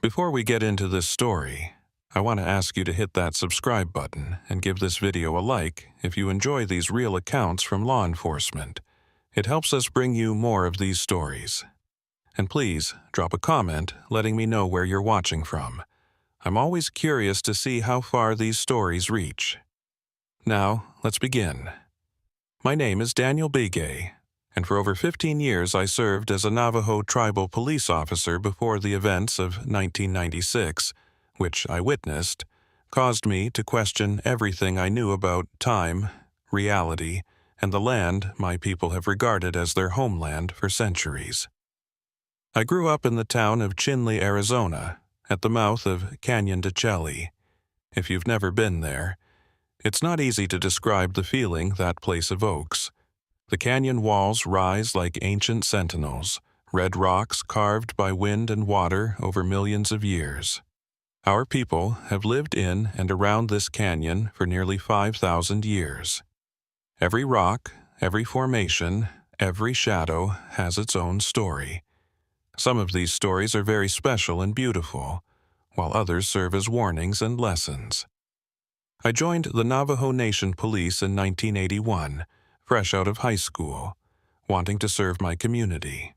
Before we get into this story, I want to ask you to hit that subscribe button and give this video a like if you enjoy these real accounts from law enforcement. It helps us bring you more of these stories. And please, drop a comment letting me know where you're watching from. I'm always curious to see how far these stories reach. Now, let's begin. My name is Daniel Begay, and for over 15 years I served as a Navajo Tribal Police officer before the events of 1996, which I witnessed, caused me to question everything I knew about time, reality, and the land my people have regarded as their homeland for centuries. I grew up in the town of Chinle, Arizona, at the mouth of Canyon de Chelly. If you've never been there, it's not easy to describe the feeling that place evokes. The canyon walls rise like ancient sentinels, red rocks carved by wind and water over millions of years. Our people have lived in and around this canyon for nearly 5,000 years. Every rock, every formation, every shadow has its own story. Some of these stories are very special and beautiful, while others serve as warnings and lessons. I joined the Navajo Nation Police in 1981, fresh out of high school, wanting to serve my community.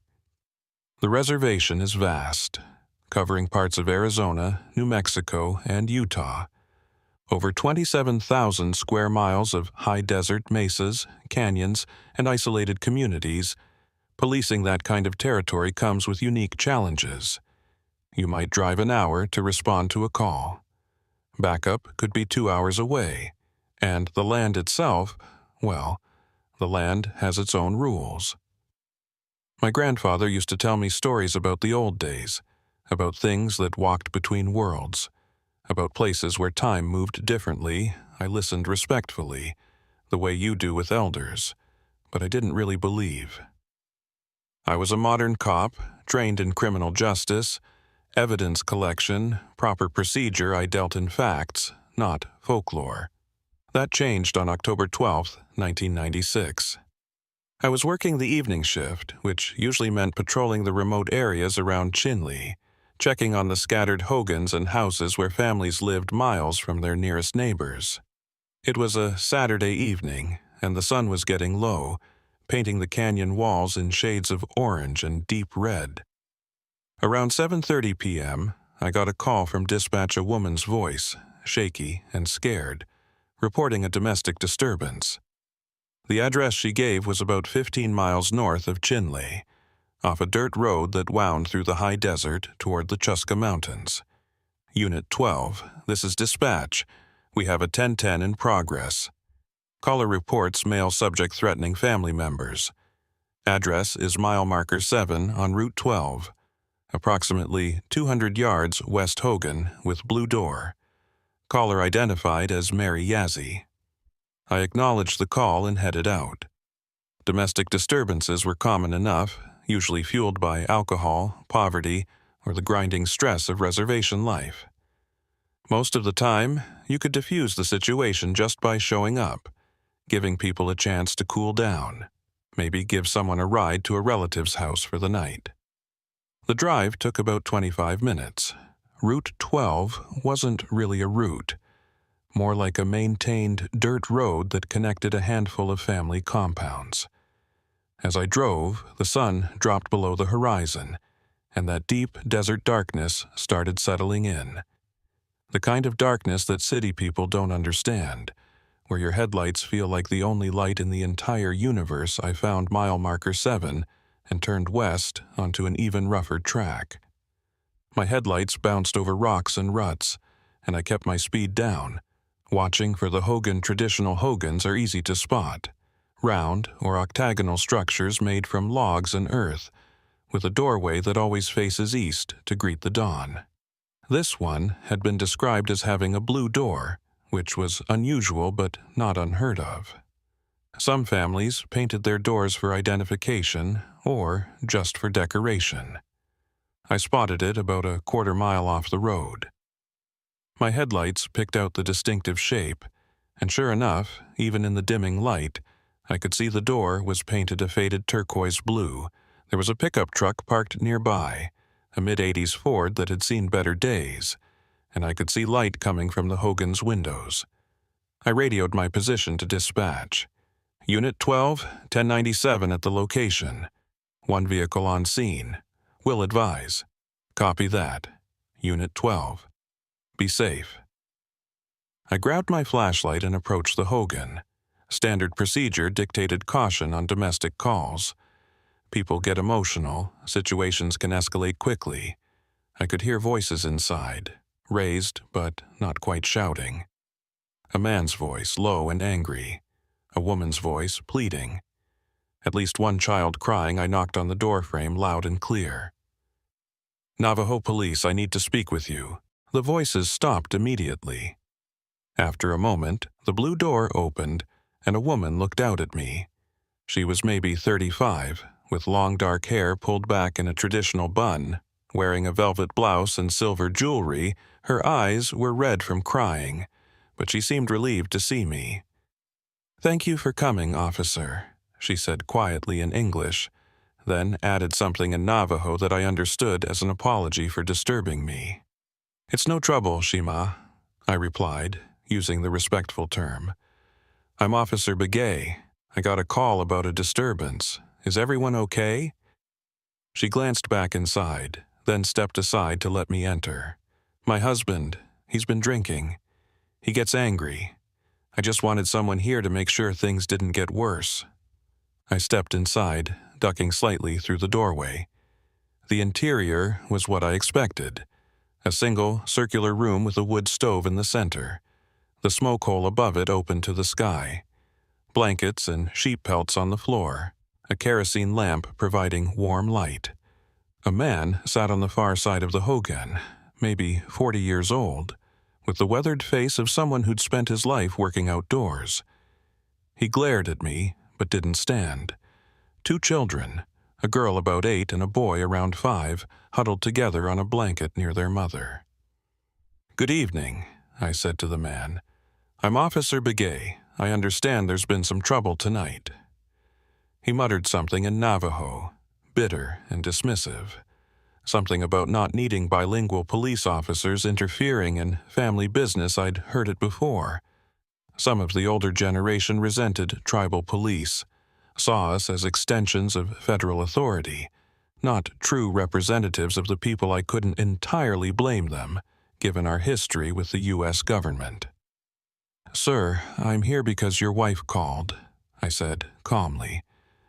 The reservation is vast, covering parts of Arizona, New Mexico, and Utah. Over 27,000 square miles of high desert mesas, canyons, and isolated communities. Policing that kind of territory comes with unique challenges. You might drive an hour to respond to a call. Backup could be 2 hours away, and the land itself, well, the land has its own rules. My grandfather used to tell me stories about the old days, about things that walked between worlds, about places where time moved differently. I listened respectfully, the way you do with elders, but I didn't really believe. I was a modern cop, trained in criminal justice, evidence collection, proper procedure. I dealt in facts, not folklore. That changed on October 12, 1996. I was working the evening shift, which usually meant patrolling the remote areas around Chinle, checking on the scattered hogans and houses where families lived miles from their nearest neighbors. It was a Saturday evening, and the sun was getting low, painting the canyon walls in shades of orange and deep red. Around 7:30 p.m., I got a call from dispatch, a woman's voice, shaky and scared, reporting a domestic disturbance. The address she gave was about 15 miles north of Chinle, off a dirt road that wound through the high desert toward the Chuska Mountains. Unit 12, this is dispatch. We have a 1010 in progress. Caller reports male subject threatening family members. Address is mile marker 7 on Route 12, approximately 200 yards west Hogan with blue door. Caller identified as Mary Yazzie. I acknowledged the call and headed out. Domestic disturbances were common enough, usually fueled by alcohol, poverty, or the grinding stress of reservation life. Most of the time, you could diffuse the situation just by showing up, giving people a chance to cool down, maybe give someone a ride to a relative's house for the night. The drive took about 25 minutes. Route 12 wasn't really a route, more like a maintained dirt road that connected a handful of family compounds. As I drove, the sun dropped below the horizon, and that deep desert darkness started settling in. The kind of darkness that city people don't understand, where your headlights feel like the only light in the entire universe. I found mile marker 7 and turned west onto an even rougher track. My headlights bounced over rocks and ruts, and I kept my speed down, watching for the Hogan. Traditional hogans are easy to spot, round or octagonal structures made from logs and earth, with a doorway that always faces east to greet the dawn. This one had been described as having a blue door, which was unusual but not unheard of. Some families painted their doors for identification or just for decoration. I spotted it about a quarter mile off the road. My headlights picked out the distinctive shape, and sure enough, even in the dimming light, I could see the door was painted a faded turquoise blue. There was a pickup truck parked nearby, a mid-'80s Ford that had seen better days, and I could see light coming from the Hogan's windows. I radioed my position to dispatch. Unit 12, 1097 at the location. One vehicle on scene. Will advise. Copy that. Unit 12. Be safe. I grabbed my flashlight and approached the Hogan. Standard procedure dictated caution on domestic calls. People get emotional, situations can escalate quickly. I could hear voices inside, raised but not quite shouting. A man's voice, low and angry. A woman's voice, pleading. At least one child crying. I knocked on the doorframe loud and clear. Navajo Police, I need to speak with you. The voices stopped immediately. After a moment, the blue door opened, and a woman looked out at me. She was maybe 35, with long dark hair pulled back in a traditional bun. Wearing a velvet blouse and silver jewelry, her eyes were red from crying, but she seemed relieved to see me. "Thank you for coming, officer," she said quietly in English, then added something in Navajo that I understood as an apology for disturbing me. "It's no trouble, Shima," I replied, using the respectful term. "I'm Officer Begay. I got a call about a disturbance. Is everyone okay?" She glanced back inside, then stepped aside to let me enter. "My husband, he's been drinking. He gets angry. I just wanted someone here to make sure things didn't get worse." I stepped inside, ducking slightly through the doorway. The interior was what I expected. A single, circular room with a wood stove in the center. The smoke hole above it open to the sky. Blankets and sheep pelts on the floor. A kerosene lamp providing warm light. A man sat on the far side of the Hogan, maybe 40 years old, with the weathered face of someone who'd spent his life working outdoors. He glared at me, but didn't stand. Two children, a girl about 8 and a boy around 5, huddled together on a blanket near their mother. "Good evening," I said to the man. "I'm Officer Begay. I understand there's been some trouble tonight." He muttered something in Navajo, bitter and dismissive. Something about not needing bilingual police officers interfering in family business. I'd heard it before. Some of the older generation resented tribal police, saw us as extensions of federal authority, not true representatives of the people. I couldn't entirely blame them, given our history with the U.S. government. "Sir, I'm here because your wife called," I said calmly.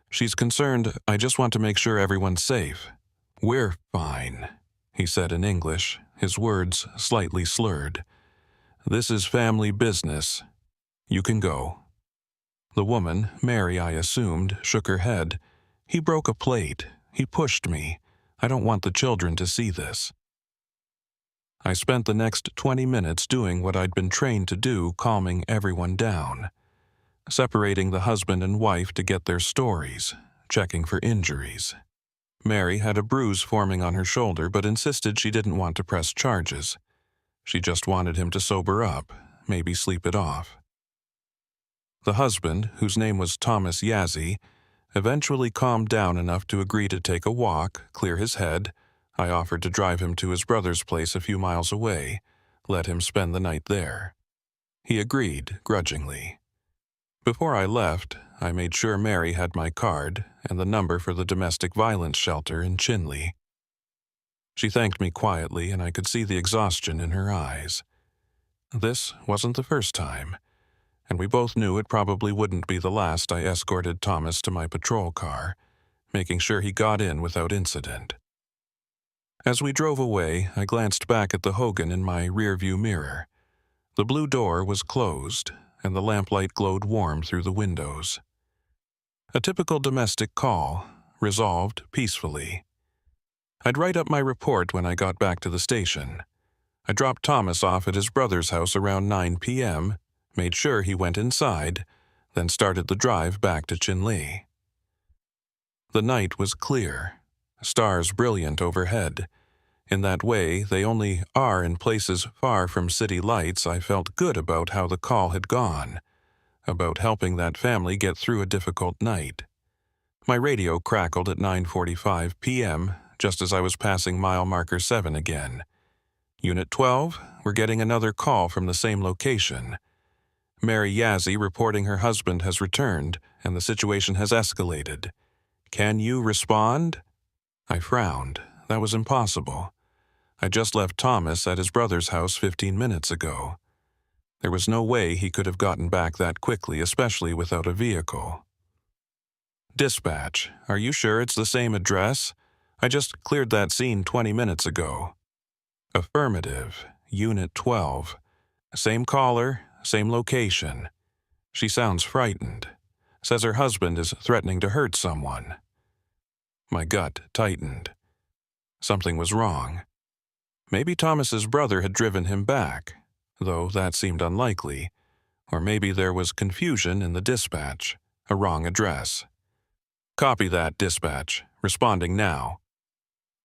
"She's concerned. I just want to make sure everyone's safe." "We're fine," he said in English, his words slightly slurred. "This is family business. You can go." The woman, Mary I assumed, shook her head. "He broke a plate. He pushed me. I don't want the children to see this." I spent the next 20 minutes doing what I'd been trained to do, calming everyone down. Separating the husband and wife to get their stories, checking for injuries. Mary had a bruise forming on her shoulder but insisted she didn't want to press charges. She just wanted him to sober up, maybe sleep it off. The husband, whose name was Thomas Yazzie, eventually calmed down enough to agree to take a walk, clear his head. I offered to drive him to his brother's place a few miles away, let him spend the night there. He agreed, grudgingly. Before I left, I made sure Mary had my card and the number for the domestic violence shelter in Chinle. She thanked me quietly, and I could see the exhaustion in her eyes. This wasn't the first time, and we both knew it probably wouldn't be the last. I escorted Thomas to my patrol car, making sure he got in without incident. As we drove away, I glanced back at the Hogan in my rearview mirror. The blue door was closed, and the lamplight glowed warm through the windows. A typical domestic call, resolved peacefully. I'd write up my report when I got back to the station. I dropped Thomas off at his brother's house around 9 p.m., made sure he went inside, then started the drive back to Chinle. The night was clear, stars brilliant overhead. In that way, they only are in places far from city lights. I felt good about how the call had gone, about helping that family get through a difficult night. My radio crackled at 9:45 p.m., just as I was passing mile marker 7 again. Unit 12, we're getting another call from the same location. Mary Yazzie reporting her husband has returned and the situation has escalated. Can you respond? I frowned. That was impossible. I just left Thomas at his brother's house 15 minutes ago. There was no way he could have gotten back that quickly, especially without a vehicle. Dispatch, are you sure it's the same address? I just cleared that scene 20 minutes ago. Affirmative. Unit 12. Same caller, same location. She sounds frightened. Says her husband is threatening to hurt someone. My gut tightened. Something was wrong. Maybe Thomas's brother had driven him back, though that seemed unlikely. Or maybe there was confusion in the dispatch, a wrong address. Copy that, dispatch. Responding now.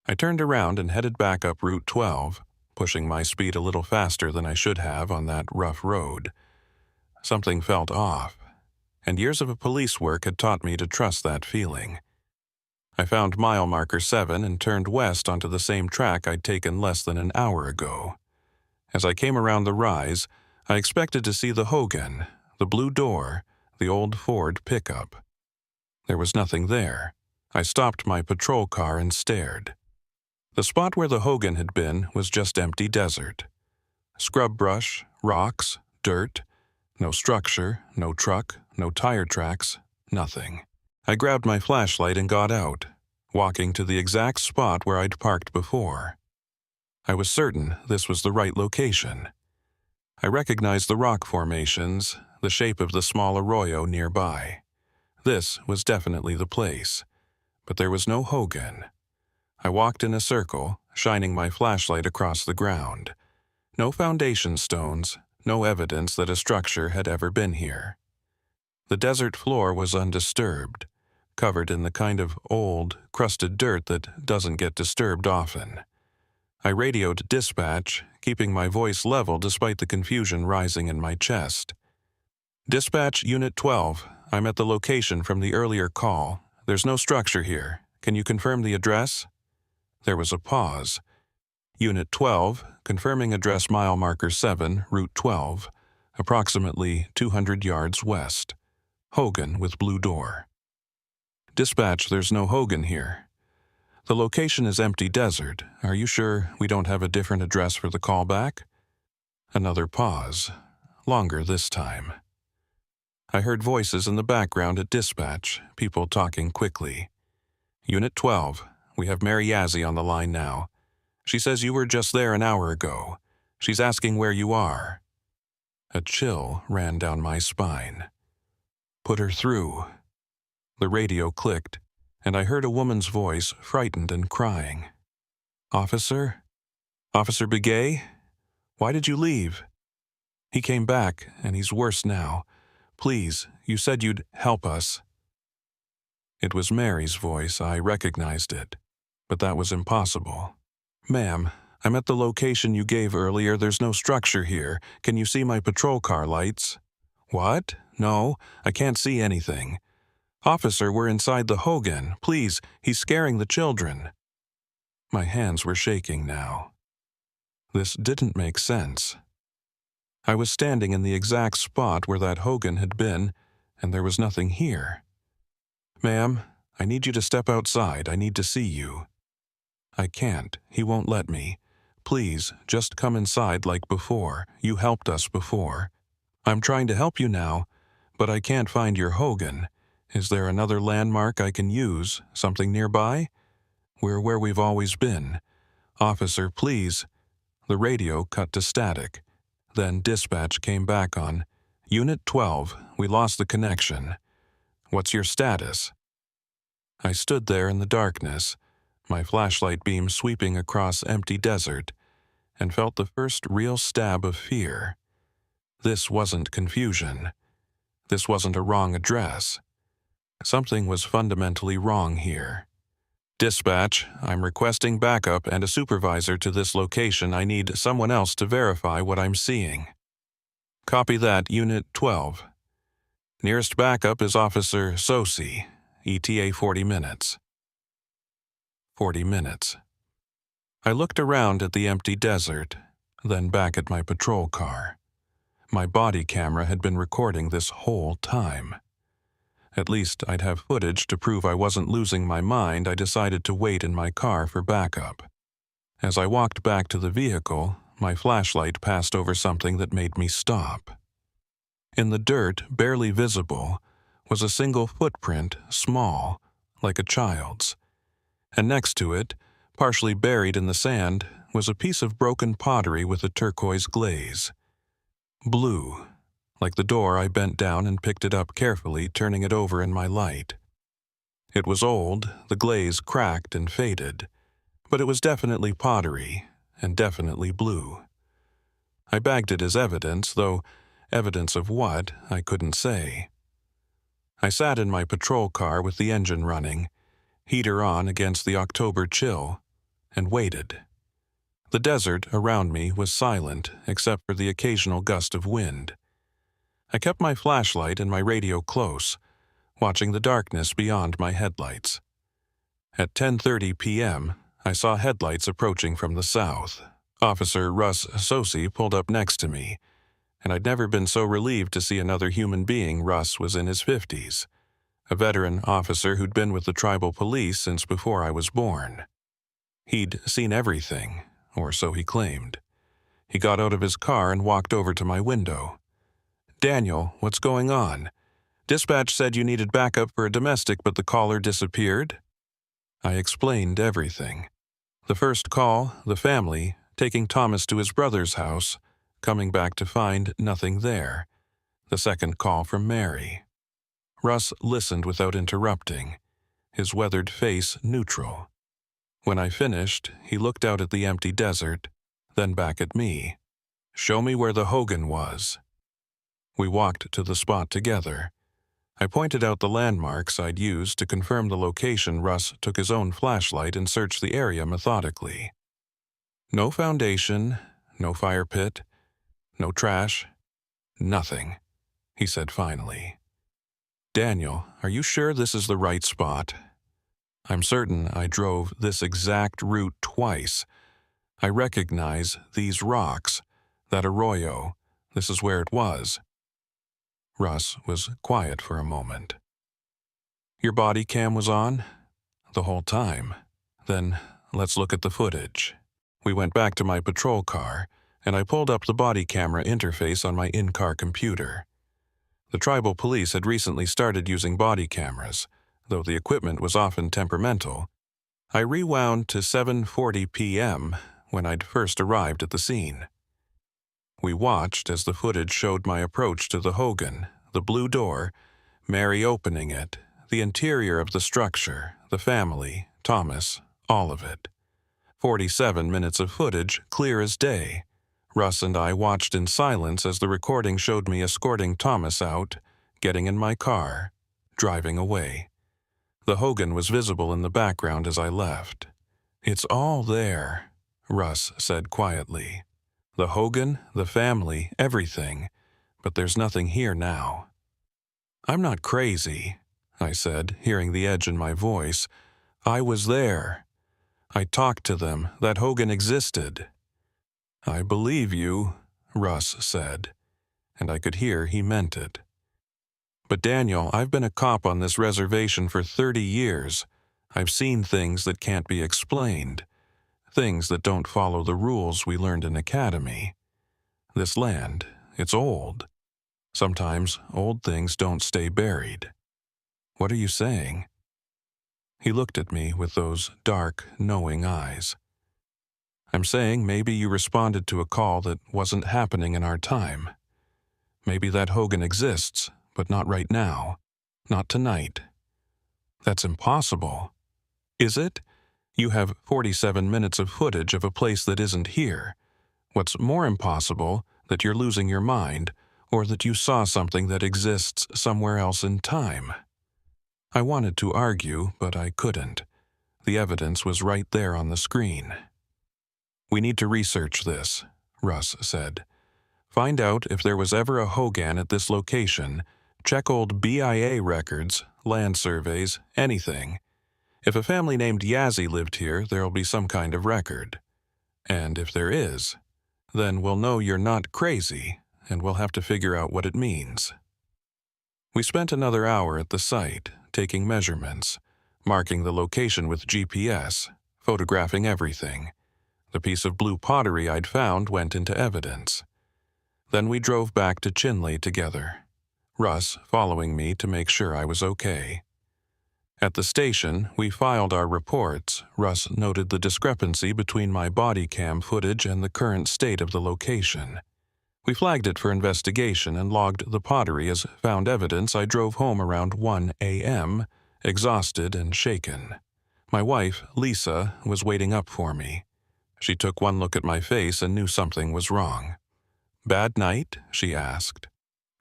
I turned around and headed back up Route 12, pushing my speed a little faster than I should have on that rough road. Something felt off, and years of police work had taught me to trust that feeling. I found mile marker 7 and turned west onto the same track I'd taken less than an hour ago. As I came around the rise, I expected to see the Hogan, the blue door, the old Ford pickup. There was nothing there. I stopped my patrol car and stared. The spot where the Hogan had been was just empty desert. Scrub brush, rocks, dirt, no structure, no truck, no tire tracks, nothing. I grabbed my flashlight and got out, walking to the exact spot where I'd parked before. I was certain this was the right location. I recognized the rock formations, the shape of the small arroyo nearby. This was definitely the place, but there was no Hogan. I walked in a circle, shining my flashlight across the ground. No foundation stones, no evidence that a structure had ever been here. The desert floor was undisturbed, covered in the kind of old, crusted dirt that doesn't get disturbed often. I radioed dispatch, keeping my voice level despite the confusion rising in my chest. Dispatch Unit 12, I'm at the location from the earlier call. There's no structure here. Can you confirm the address? There was a pause. Unit 12, confirming address mile marker 7, Route 12, approximately 200 yards west. Hogan with blue door. Dispatch, there's no Hogan here. The location is empty desert. Are you sure we don't have a different address for the callback? Another pause. Longer this time. I heard voices in the background at dispatch, people talking quickly. Unit 12, we have Mary Yazzie on the line now. She says you were just there an hour ago. She's asking where you are. A chill ran down my spine. Put her through. The radio clicked, and I heard a woman's voice, frightened and crying. Officer? Officer Begay? Why did you leave? He came back, and he's worse now. Please, you said you'd help us. It was Mary's voice. I recognized it. But that was impossible. Ma'am, I'm at the location you gave earlier. There's no structure here. Can you see my patrol car lights? What? No, I can't see anything. Officer, we're inside the Hogan. Please, he's scaring the children. My hands were shaking now. This didn't make sense. I was standing in the exact spot where that Hogan had been, and there was nothing here. Ma'am, I need you to step outside. I need to see you. I can't. He won't let me. Please, just come inside like before. You helped us before. I'm trying to help you now, but I can't find your Hogan. Is there another landmark I can use? Something nearby? We're where we've always been. Officer, please. The radio cut to static. Then dispatch came back on. Unit 12, we lost the connection. What's your status? I stood there in the darkness, my flashlight beam sweeping across empty desert, and felt the first real stab of fear. This wasn't confusion. This wasn't a wrong address. Something was fundamentally wrong here. Dispatch, I'm requesting backup and a supervisor to this location. I need someone else to verify what I'm seeing. Copy that, Unit 12. Nearest backup is Officer Sosi, ETA 40 minutes. 40 minutes. I looked around at the empty desert, then back at my patrol car. My body camera had been recording this whole time. At least I'd have footage to prove I wasn't losing my mind. I decided to wait in my car for backup. As I walked back to the vehicle, my flashlight passed over something that made me stop. In the dirt, barely visible, was a single footprint, small, like a child's. And next to it, partially buried in the sand, was a piece of broken pottery with a turquoise glaze. Blue, like the door. I bent down and picked it up carefully, turning it over in my light. It was old, the glaze cracked and faded, but it was definitely pottery, and definitely blue. I bagged it as evidence, though evidence of what, I couldn't say. I sat in my patrol car with the engine running, heater on against the October chill, and waited. The desert around me was silent except for the occasional gust of wind. I kept my flashlight and my radio close, watching the darkness beyond my headlights. At 10:30 p.m., I saw headlights approaching from the south. Officer Russ Sosi pulled up next to me, and I'd never been so relieved to see another human being. Russ was in his 50s, a veteran officer who'd been with the tribal police since before I was born. He'd seen everything, or so he claimed. He got out of his car and walked over to my window. "Daniel, what's going on? Dispatch said you needed backup for a domestic, but the caller disappeared?" I explained everything. The first call, the family, taking Thomas to his brother's house, coming back to find nothing there. The second call from Mary. Russ listened without interrupting, his weathered face neutral. When I finished, he looked out at the empty desert, then back at me. "Show me where the Hogan was." We walked to the spot together. I pointed out the landmarks I'd used to confirm the location. Russ took his own flashlight and searched the area methodically. No foundation, no fire pit, no trash, nothing, he said finally. "Daniel, are you sure this is the right spot?" "I'm certain I drove this exact route twice. I recognize these rocks, that arroyo. This is where it was." Russ was quiet for a moment. "Your body cam was on?" "The whole time." "Then let's look at the footage." We went back to my patrol car, and I pulled up the body camera interface on my in-car computer. The tribal police had recently started using body cameras, though the equipment was often temperamental. I rewound to 7:40 p.m. when I'd first arrived at the scene. We watched as the footage showed my approach to the Hogan, the blue door, Mary opening it, the interior of the structure, the family, Thomas, all of it. 47 minutes of footage, clear as day. Russ and I watched in silence as the recording showed me escorting Thomas out, getting in my car, driving away. The Hogan was visible in the background as I left. "It's all there," Russ said quietly. "The Hogan, the family, everything, but there's nothing here now." "I'm not crazy," I said, hearing the edge in my voice. "I was there. I talked to them. That Hogan existed." "I believe you," Russ said, and I could hear he meant it. "But Daniel, I've been a cop on this reservation for 30 years. I've seen things that can't be explained, things that don't follow the rules we learned in academy. This land, it's old. Sometimes old things don't stay buried." "What are you saying?" He looked at me with those dark, knowing eyes. "I'm saying maybe you responded to a call that wasn't happening in our time. Maybe that Hogan exists, but not right now. Not tonight." "That's impossible." "Is it? You have 47 minutes of footage of a place that isn't here. What's more impossible, that you're losing your mind, or that you saw something that exists somewhere else in time." I wanted to argue, but I couldn't. The evidence was right there on the screen. "We need to research this," Russ said. "Find out if there was ever a Hogan at this location. Check old BIA records, land surveys, anything. If a family named Yazzie lived here, there'll be some kind of record. And if there is, then we'll know you're not crazy, and we'll have to figure out what it means. We spent another hour at the site, taking measurements, marking the location with GPS, photographing everything. The piece of blue pottery I'd found went into evidence. Then we drove back to Chinle together, Russ following me to make sure I was okay. At the station, we filed our reports. Russ noted the discrepancy between my body cam footage and the current state of the location. We flagged it for investigation and logged the pottery as found evidence. I drove home around 1 a.m., exhausted and shaken. My wife, Lisa, was waiting up for me. She took one look at my face and knew something was wrong. "Bad night?" she asked.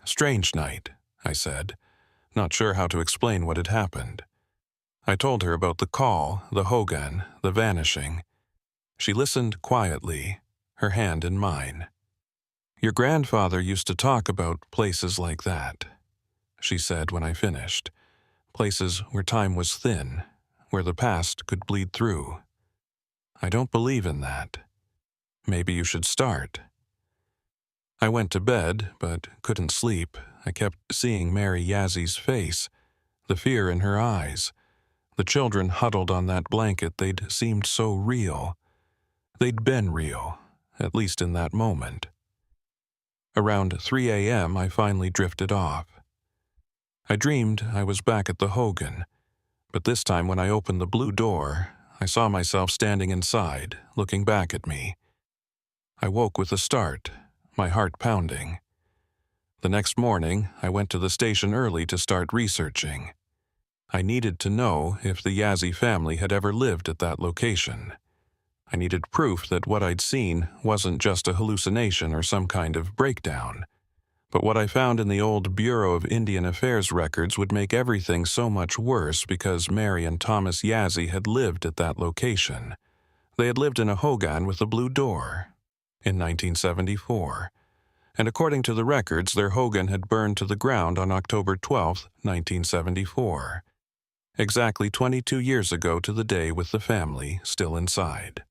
"Strange night," I said, not sure how to explain what had happened. I told her about the call, the Hogan, the vanishing. She listened quietly, her hand in mine. "Your grandfather used to talk about places like that," she said when I finished. Places where time was thin, where the past could bleed through. "I don't believe in that. Maybe you should start." I went to bed, but couldn't sleep. I kept seeing Mary Yazzie's face, the fear in her eyes. The children huddled on that blanket, they'd seemed so real. They'd been real, at least in that moment. Around 3 a.m., I finally drifted off. I dreamed I was back at the Hogan, but this time when I opened the blue door, I saw myself standing inside, looking back at me. I woke with a start, my heart pounding. The next morning, I went to the station early to start researching. I needed to know if the Yazzie family had ever lived at that location. I needed proof that what I'd seen wasn't just a hallucination or some kind of breakdown. But what I found in the old Bureau of Indian Affairs records would make everything so much worse because Mary and Thomas Yazzie had lived at that location. They had lived in a Hogan with a blue door in 1974. And according to the records, their Hogan had burned to the ground on October 12, 1974. Exactly 22 years ago to the day with the family still inside.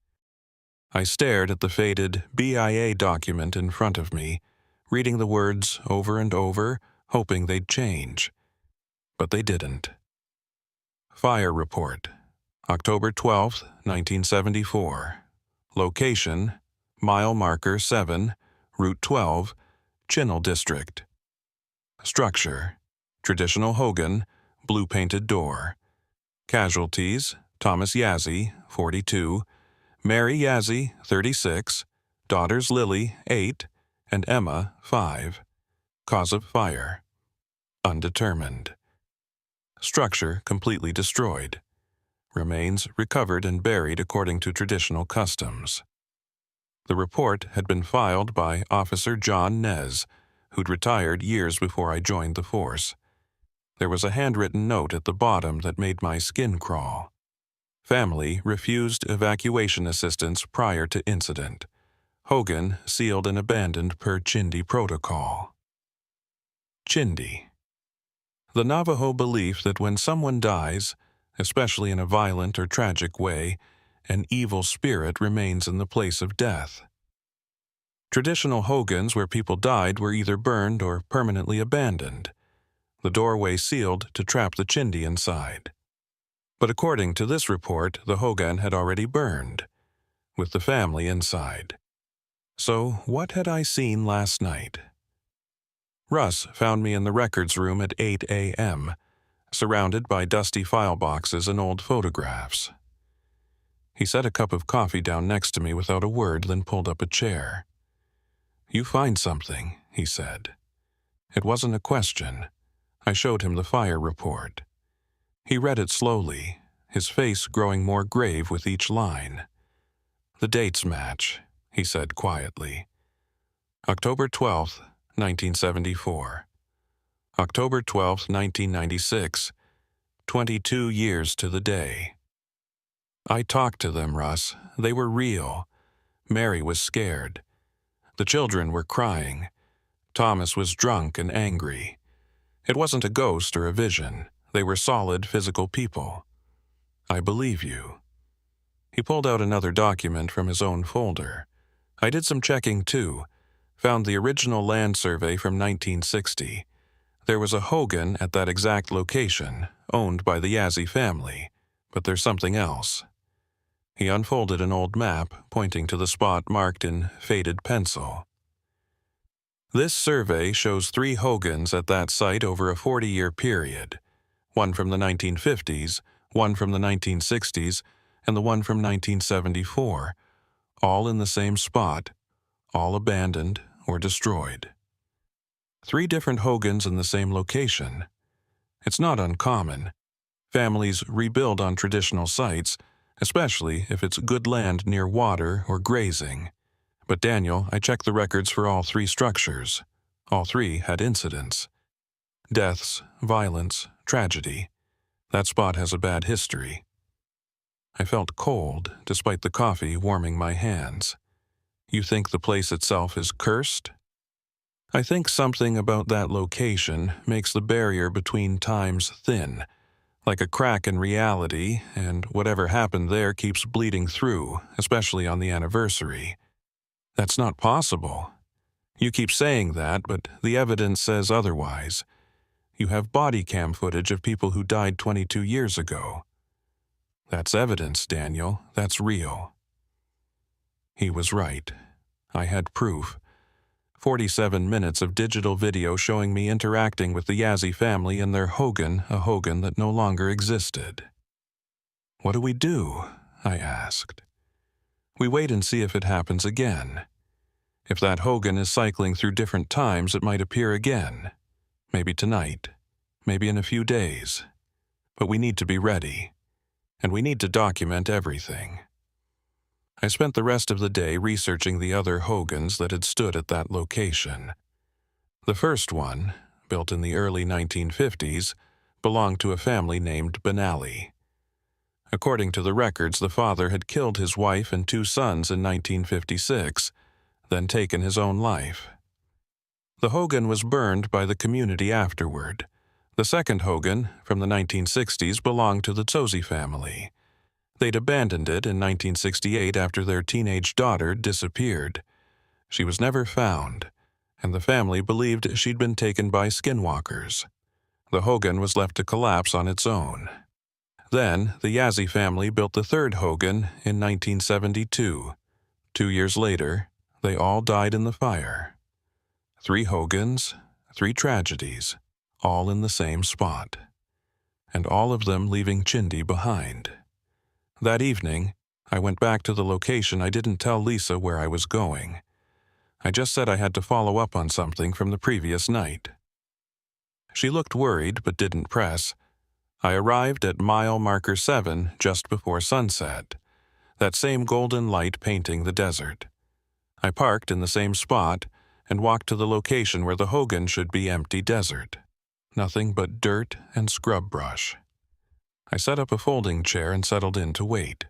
I stared at the faded BIA document in front of me, reading the words over and over, hoping they'd change. But they didn't. Fire report, October 12, 1974. Location, mile marker 7, Route 12, Chinle District. Structure, traditional Hogan, blue-painted door. Casualties, Thomas Yazzie, 42, Mary Yazzie, 36, daughters Lily, 8, and Emma, 5. Cause of fire, undetermined. Structure completely destroyed. Remains recovered and buried according to traditional customs. The report had been filed by Officer John Nez, who'd retired years before I joined the force. There was a handwritten note at the bottom that made my skin crawl. Family refused evacuation assistance prior to incident. Hogan sealed and abandoned per Chindi protocol. Chindi. The Navajo belief that when someone dies, especially in a violent or tragic way, an evil spirit remains in the place of death. Traditional Hogans where people died were either burned or permanently abandoned, the doorway sealed to trap the Chindi inside. But according to this report, the Hogan had already burned, with the family inside. So what had I seen last night? Russ found me in the records room at 8 a.m., surrounded by dusty file boxes and old photographs. He set a cup of coffee down next to me without a word, then pulled up a chair. "You find something," he said. It wasn't a question. I showed him the fire report. He read it slowly, his face growing more grave with each line. "The dates match," he said quietly. October 12th, 1974. October 12th, 1996. 22 years to the day. I talked to them, Russ. They were real. Mary was scared. The children were crying. Thomas was drunk and angry. It wasn't a ghost or a vision. They were solid physical people. I believe you." He pulled out another document from his own folder. I did some checking too. Found the original land survey from 1960. There was a hogan at that exact location, owned by the Yazzie family. But there's something else. He unfolded an old map, pointing to the spot marked in faded pencil. This survey shows 3 hogans at that site over a 40-year period. One from the 1950s, one from the 1960s, and the one from 1974, all in the same spot, all abandoned or destroyed. 3 different hogans in the same location. It's not uncommon. Families rebuild on traditional sites, especially if it's good land near water or grazing. But Daniel, I checked the records for all 3 structures. All 3 had incidents. Deaths, violence, tragedy. That spot has a bad history. I felt cold, despite the coffee warming my hands. You think the place itself is cursed? I think something about that location makes the barrier between times thin, like a crack in reality, and whatever happened there keeps bleeding through, especially on the anniversary. That's not possible. You keep saying that, but the evidence says otherwise. You have body cam footage of people who died 22 years ago. That's evidence, Daniel. That's real. He was right. I had proof. 47 minutes of digital video showing me interacting with the Yazzie family and their hogan, a hogan that no longer existed. What do we do? I asked. We wait and see if it happens again. If that hogan is cycling through different times, it might appear again. Maybe tonight. Maybe in a few days. But we need to be ready. And we need to document everything. I spent the rest of the day researching the other hogans that had stood at that location. The first one, built in the early 1950s, belonged to a family named Benally. According to the records, the father had killed his wife and 2 sons in 1956, then taken his own life. The hogan was burned by the community afterward. The second hogan, from the 1960s, belonged to the Tsozi family. They'd abandoned it in 1968 after their teenage daughter disappeared. She was never found, and the family believed she'd been taken by skinwalkers. The hogan was left to collapse on its own. Then, the Yazzie family built the third hogan in 1972. 2 years later, they all died in the fire. 3 hogans, 3 tragedies, all in the same spot. And all of them leaving Chindi behind. That evening, I went back to the location. I didn't tell Lisa where I was going. I just said I had to follow up on something from the previous night. She looked worried but didn't press. I arrived at mile marker 7 just before sunset, that same golden light painting the desert. I parked in the same spot and walked to the location where the hogan should be empty desert. Nothing but dirt and scrub brush. I set up a folding chair and settled in to wait.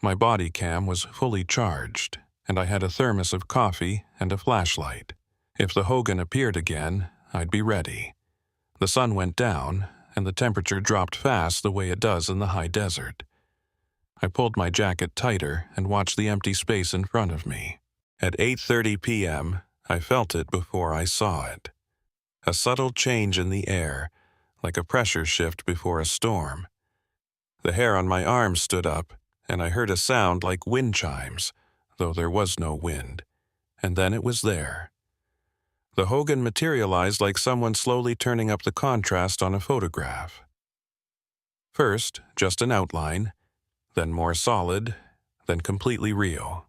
My body cam was fully charged, and I had a thermos of coffee and a flashlight. If the hogan appeared again, I'd be ready. The sun went down, and the temperature dropped fast the way it does in the high desert. I pulled my jacket tighter and watched the empty space in front of me. At 8:30 p.m., I felt it before I saw it. A subtle change in the air, like a pressure shift before a storm. The hair on my arms stood up, and I heard a sound like wind chimes, though there was no wind. And then it was there. The hogan materialized like someone slowly turning up the contrast on a photograph. First, just an outline, then more solid, then completely real.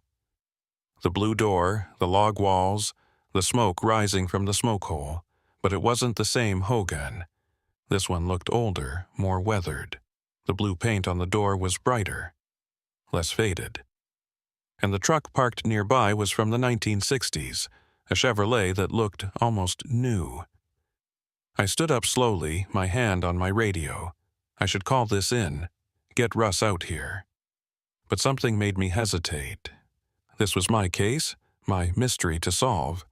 The blue door, the log walls, the smoke rising from the smoke hole, but it wasn't the same hogan. This one looked older, more weathered. The blue paint on the door was brighter, less faded. And the truck parked nearby was from the 1960s, a Chevrolet that looked almost new. I stood up slowly, my hand on my radio. I should call this in, get Russ out here. But something made me hesitate. This was my case, my mystery to solve.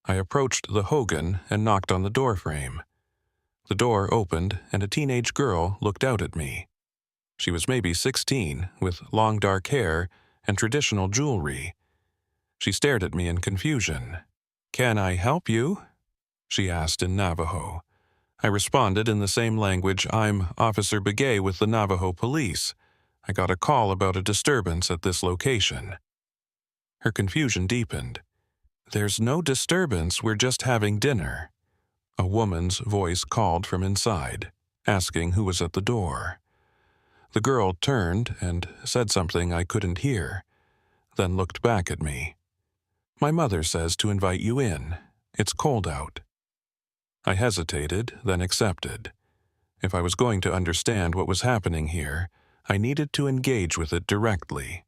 I approached the hogan and knocked on the doorframe. The door opened, and a teenage girl looked out at me. She was maybe 16, with long dark hair and traditional jewelry. She stared at me in confusion. "Can I help you?" she asked in Navajo. I responded in the same language. "I'm Officer Begay with the Navajo Police. I got a call about a disturbance at this location." Her confusion deepened. "There's no disturbance, we're just having dinner." A woman's voice called from inside, asking who was at the door. The girl turned and said something I couldn't hear, then looked back at me. "My mother says to invite you in. It's cold out." I hesitated, then accepted. If I was going to understand what was happening here, I needed to engage with it directly.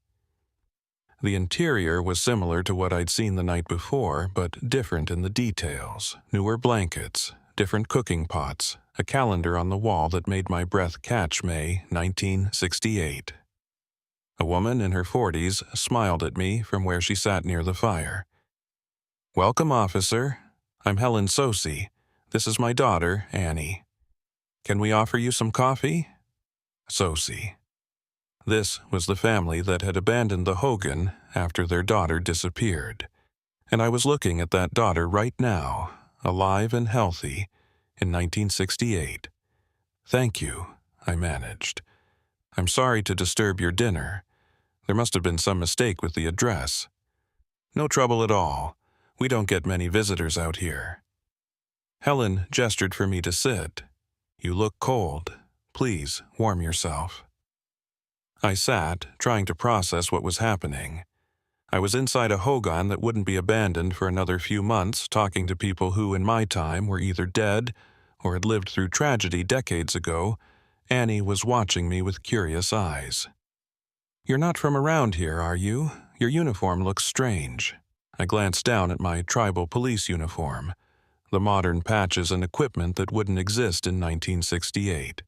The interior was similar to what I'd seen the night before, but different in the details. Newer blankets, different cooking pots, a calendar on the wall that made my breath catch May 1968. A woman in her 40s smiled at me from where she sat near the fire. "Welcome, officer. I'm Helen Sosi. This is my daughter, Annie. Can we offer you some coffee?" Sosi. This was the family that had abandoned the Hogan after their daughter disappeared. And I was looking at that daughter right now, alive and healthy, in 1968. "Thank you," I managed. "I'm sorry to disturb your dinner. There must have been some mistake with the address." "No trouble at all. We don't get many visitors out here." Helen gestured for me to sit. "You look cold. Please warm yourself." I sat, trying to process what was happening. I was inside a Hogan that wouldn't be abandoned for another few months, talking to people who, in my time, were either dead or had lived through tragedy decades ago. Annie was watching me with curious eyes. "You're not from around here, are you? Your uniform looks strange." I glanced down at my tribal police uniform, the modern patches and equipment that wouldn't exist in 1968.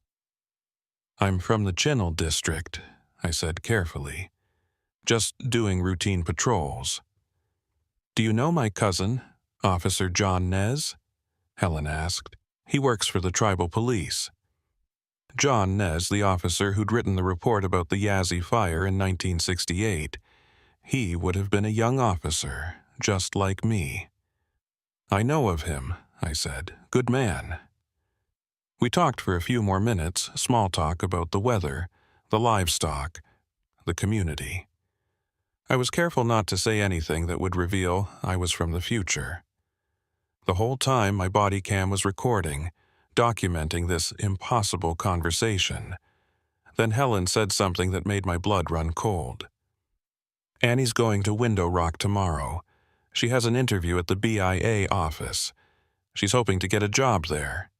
"I'm from the Chinle district," I said carefully. "Just doing routine patrols." "Do you know my cousin, Officer John Nez?" Helen asked. "He works for the tribal police." John Nez, the officer who'd written the report about the Yazzie fire in 1968. He would have been a young officer, just like me. "I know of him," I said. "Good man." We talked for a few more minutes, small talk about the weather, the livestock, the community. I was careful not to say anything that would reveal I was from the future. The whole time my body cam was recording, documenting this impossible conversation. Then Helen said something that made my blood run cold. "Annie's going to Window Rock tomorrow. She has an interview at the BIA office. She's hoping to get a job there."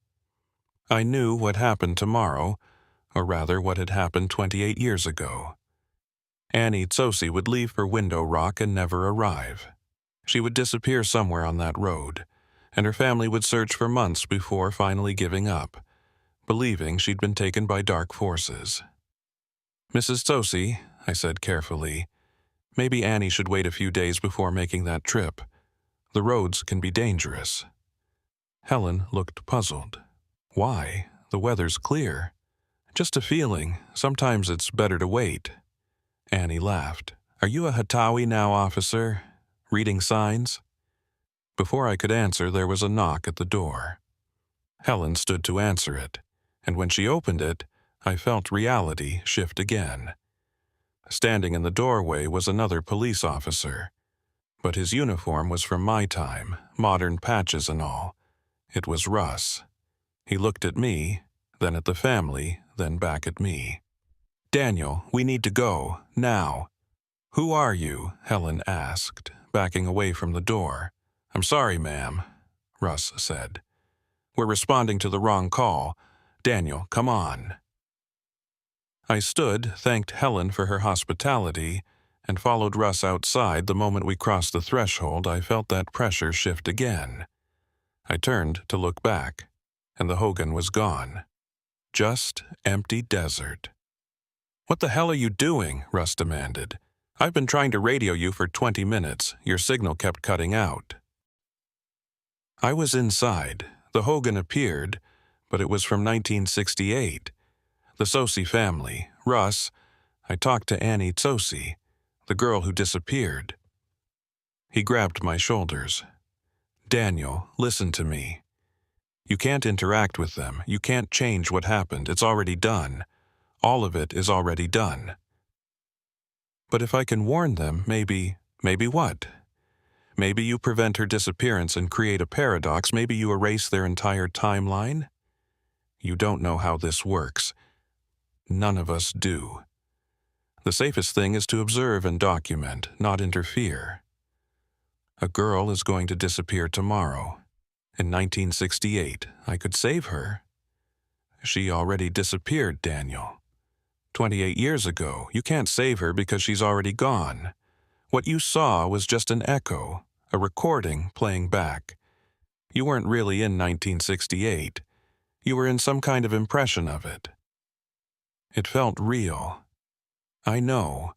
I knew what happened tomorrow, or rather what had happened 28 years ago. Annie Tsosi would leave for Window Rock and never arrive. She would disappear somewhere on that road, and her family would search for months before finally giving up, believing she'd been taken by dark forces. "Mrs. Tsosi," I said carefully, "maybe Annie should wait a few days before making that trip. The roads can be dangerous." Helen looked puzzled. "Why? The weather's clear." "Just a feeling. Sometimes it's better to wait." Annie laughed. "Are you a Hatawi now, officer? Reading signs?" Before I could answer, there was a knock at the door. Helen stood to answer it, and when she opened it, I felt reality shift again. Standing in the doorway was another police officer, but his uniform was from my time, modern patches and all. It was Russ. He looked at me, then at the family, then back at me. "Daniel, we need to go, now." "Who are you?" Helen asked, backing away from the door. "I'm sorry, ma'am," Russ said. "We're responding to the wrong call. Daniel, come on." I stood, thanked Helen for her hospitality, and followed Russ outside. The moment we crossed the threshold, I felt that pressure shift again. I turned to look back, and the Hogan was gone. Just empty desert. "What the hell are you doing?" Russ demanded. "I've been trying to radio you for 20 minutes. Your signal kept cutting out." I was inside. The Hogan appeared, but it was from 1968. The Sosi family, Russ, I talked to Annie Tsosi, the girl who disappeared." He grabbed my shoulders. "Daniel, listen to me. You can't interact with them. You can't change what happened. It's already done. All of it is already done." "But if I can warn them, maybe what? Maybe you prevent her disappearance and create a paradox. Maybe you erase their entire timeline? You don't know how this works. None of us do. The safest thing is to observe and document, not interfere. A girl is going to disappear tomorrow. In 1968, I could save her. She already disappeared, Daniel. 28 years ago, you can't save her because she's already gone. What you saw was just an echo, a recording playing back. You weren't really in 1968. You were in some kind of impression of it. It felt real. I know,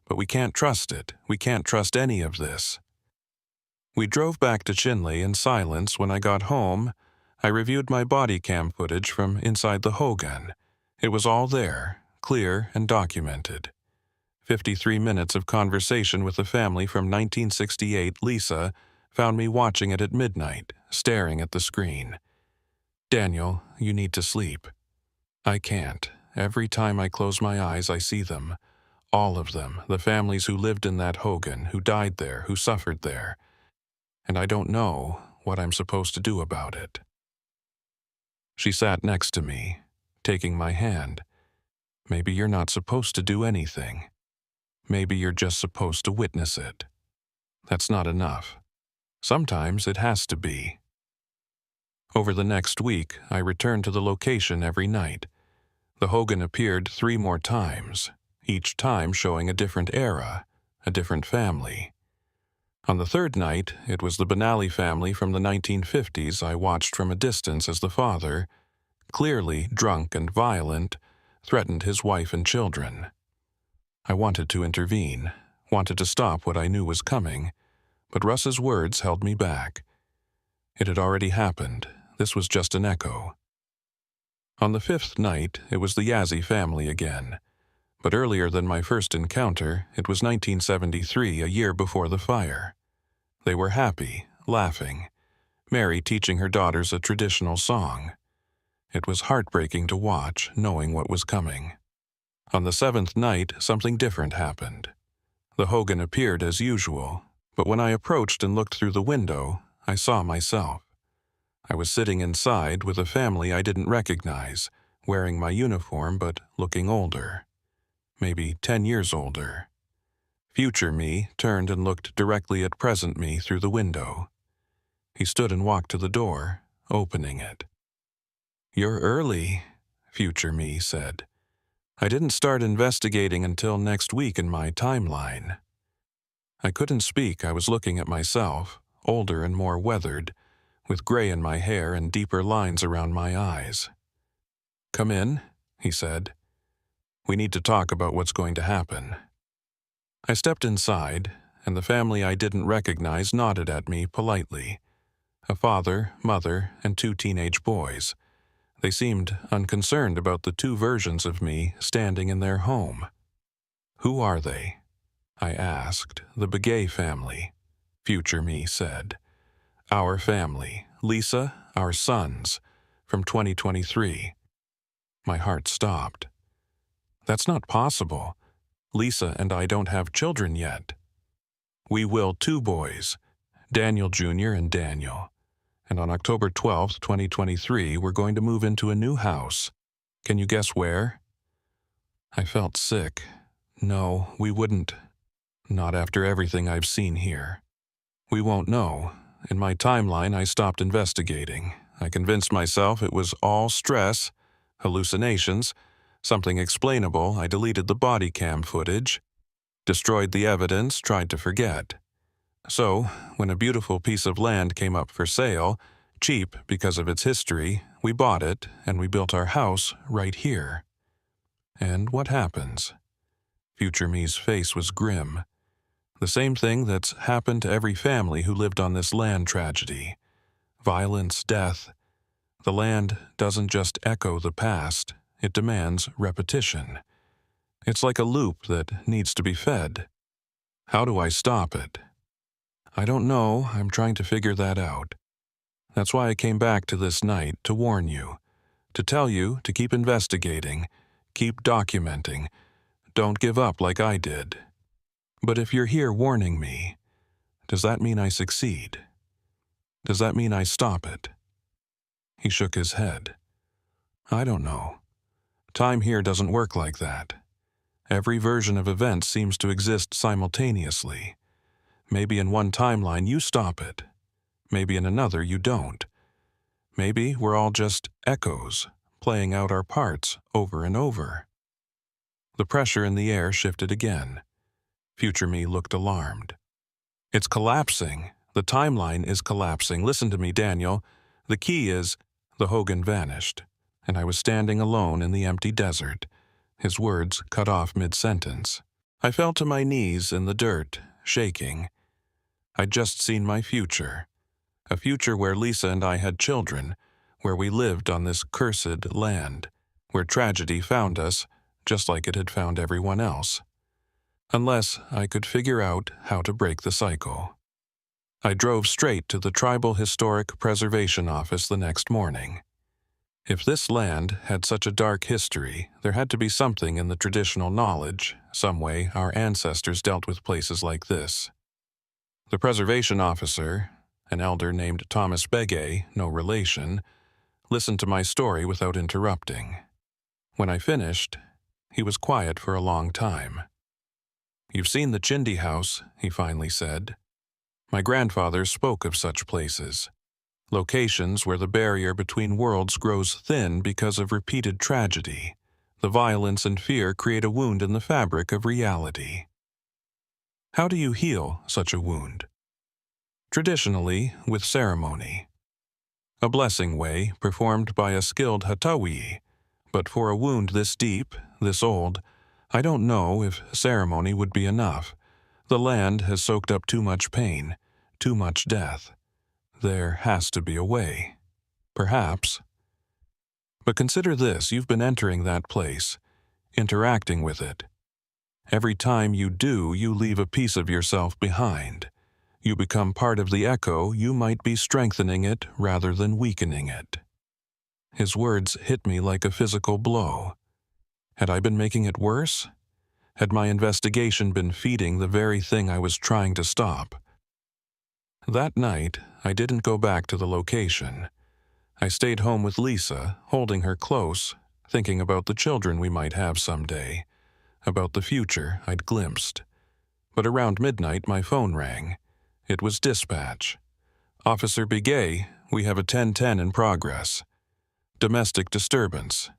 but we can't trust it. We can't trust any of this." We drove back to Chinle in silence. When I got home, I reviewed my body cam footage from inside the Hogan. It was all there, clear and documented. 53 minutes of conversation with the family from 1968. Lisa found me watching it at midnight, staring at the screen. "Daniel, you need to sleep." "I can't. Every time I close my eyes, I see them. All of them, the families who lived in that Hogan, who died there, who suffered there. And I don't know what I'm supposed to do about it." She sat next to me, taking my hand. "Maybe you're not supposed to do anything. Maybe you're just supposed to witness it. That's not enough. Sometimes it has to be." Over the next week, I returned to the location every night. The Hogan appeared 3 more times, each time showing a different era, a different family. On the 3rd night, it was the Benally family from the 1950s I watched from a distance as the father, clearly drunk and violent, threatened his wife and children. I wanted to intervene, wanted to stop what I knew was coming, but Russ's words held me back. It had already happened. This was just an echo. On the 5th night, it was the Yazzie family again. But earlier than my first encounter, it was 1973, a year before the fire. They were happy, laughing, Mary teaching her daughters a traditional song. It was heartbreaking to watch, knowing what was coming. On the 7th night, something different happened. The Hogan appeared as usual, but when I approached and looked through the window, I saw myself. I was sitting inside with a family I didn't recognize, wearing my uniform but looking older. Maybe 10 years older. Future me turned and looked directly at present me through the window. He stood and walked to the door, opening it. "You're early," future me said. "I didn't start investigating until next week in my timeline." I couldn't speak. I was looking at myself, older and more weathered, with gray in my hair and deeper lines around my eyes. "Come in," he said. "We need to talk about what's going to happen." I stepped inside, and the family I didn't recognize nodded at me politely. A father, mother, and 2 teenage boys. They seemed unconcerned about the 2 versions of me standing in their home. "Who are they?" I asked. "The Begay family," future me said. "Our family, Lisa, our sons, from 2023. My heart stopped. "That's not possible. Lisa and I don't have children yet." "We will, 2 boys, Daniel Jr. and Daniel. And on October 12th, 2023, we're going to move into a new house. Can you guess where?" I felt sick. "No, we wouldn't. Not after everything I've seen here. We won't know. In my timeline, I stopped investigating. I convinced myself it was all stress, hallucinations, something explainable. I deleted the body cam footage, destroyed the evidence, tried to forget. So, when a beautiful piece of land came up for sale, cheap because of its history, we bought it and we built our house right here. And what happens?" Future me's face was grim. "The same thing that's happened to every family who lived on this land tragedy. Violence, death. The land doesn't just echo the past, it demands repetition. It's like a loop that needs to be fed. How do I stop it? I don't know. I'm trying to figure that out. That's why I came back to this night to warn you, to tell you to keep investigating, keep documenting. Don't give up like I did. But if you're here warning me, does that mean I succeed? Does that mean I stop it? He shook his head. I don't know. Time here doesn't work like that. Every version of events seems to exist simultaneously. Maybe in one timeline you stop it. Maybe in another you don't. Maybe we're all just echoes, playing out our parts over and over. The pressure in the air shifted again. Future me looked alarmed. It's collapsing. The timeline is collapsing. Listen to me, Daniel. The key is... The Hogan vanished, and I was standing alone in the empty desert, his words cut off mid-sentence. I fell to my knees in the dirt, shaking. I'd just seen my future. A future where Lisa and I had children, where we lived on this cursed land, where tragedy found us, just like it had found everyone else. Unless I could figure out how to break the cycle. I drove straight to the Tribal Historic Preservation Office the next morning. If this land had such a dark history, there had to be something in the traditional knowledge, some way our ancestors dealt with places like this. The preservation officer, an elder named Thomas Begay, no relation, listened to my story without interrupting. When I finished, he was quiet for a long time. You've seen the Chinle house, he finally said. My grandfather spoke of such places, locations where the barrier between worlds grows thin because of repeated tragedy. The violence and fear create a wound in the fabric of reality. How do you heal such a wound? Traditionally, with ceremony. A blessing way performed by a skilled hatawi, but for a wound this deep, this old, I don't know if ceremony would be enough. The land has soaked up too much pain, too much death. There has to be a way. Perhaps. But consider this, you've been entering that place, interacting with it. Every time you do, you leave a piece of yourself behind. You become part of the echo, you might be strengthening it rather than weakening it. His words hit me like a physical blow. Had I been making it worse? Had my investigation been feeding the very thing I was trying to stop? That night, I didn't go back to the location. I stayed home with Lisa, holding her close, thinking about the children we might have someday, about the future I'd glimpsed. But around midnight, my phone rang. It was dispatch. Officer Begay, we have a 1010 in progress. Domestic disturbance.